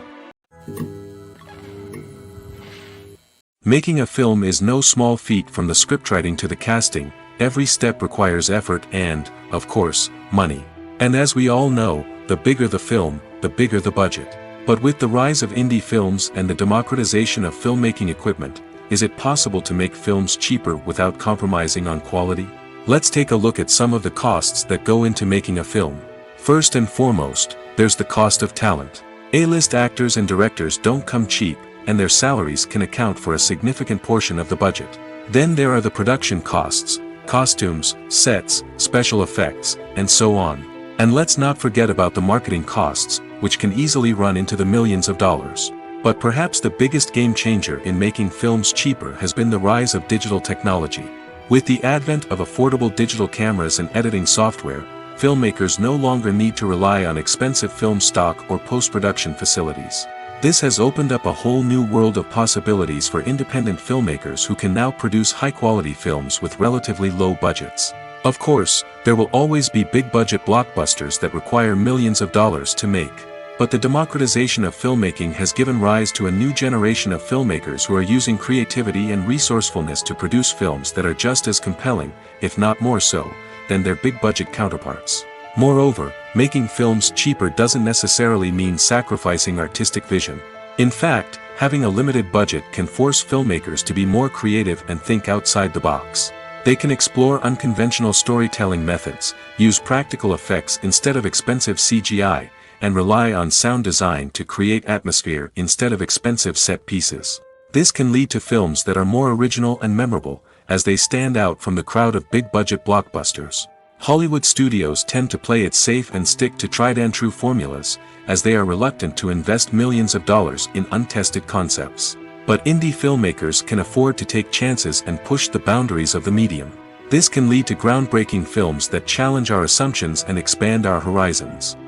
Making a film is no small feat. From the scriptwriting to the casting, every step requires effort and, of course, money. And as we all know, the bigger the film, the bigger the budget. But with the rise of indie films and the democratization of filmmaking equipment, is it possible to make films cheaper without compromising on quality? Let's take a look at some of the costs that go into making a film. First and foremost, there's the cost of talent. A-list actors and directors don't come cheap, and their salaries can account for a significant portion of the budget. Then there are the production costs, costumes, sets, special effects, and so on. And let's not forget about the marketing costs, which can easily run into the millions of dollars. But perhaps the biggest game changer in making films cheaper has been the rise of digital technology. With the advent of affordable digital cameras and editing software, filmmakers no longer need to rely on expensive film stock or post-production facilities. This has opened up a whole new world of possibilities for independent filmmakers who can now produce high-quality films with relatively low budgets. Of course, there will always be big-budget blockbusters that require millions of dollars to make. But the democratization of filmmaking has given rise to a new generation of filmmakers who are using creativity and resourcefulness to produce films that are just as compelling, if not more so, than their big-budget counterparts. Moreover, making films cheaper doesn't necessarily mean sacrificing artistic vision. In fact, having a limited budget can force filmmakers to be more creative and think outside the box. They can explore unconventional storytelling methods, use practical effects instead of expensive CGI, and rely on sound design to create atmosphere instead of expensive set pieces. This can lead to films that are more original and memorable, as they stand out from the crowd of big-budget blockbusters. Hollywood studios tend to play it safe and stick to tried-and-true formulas, as they are reluctant to invest millions of dollars in untested concepts. But indie filmmakers can afford to take chances and push the boundaries of the medium. This can lead to groundbreaking films that challenge our assumptions and expand our horizons.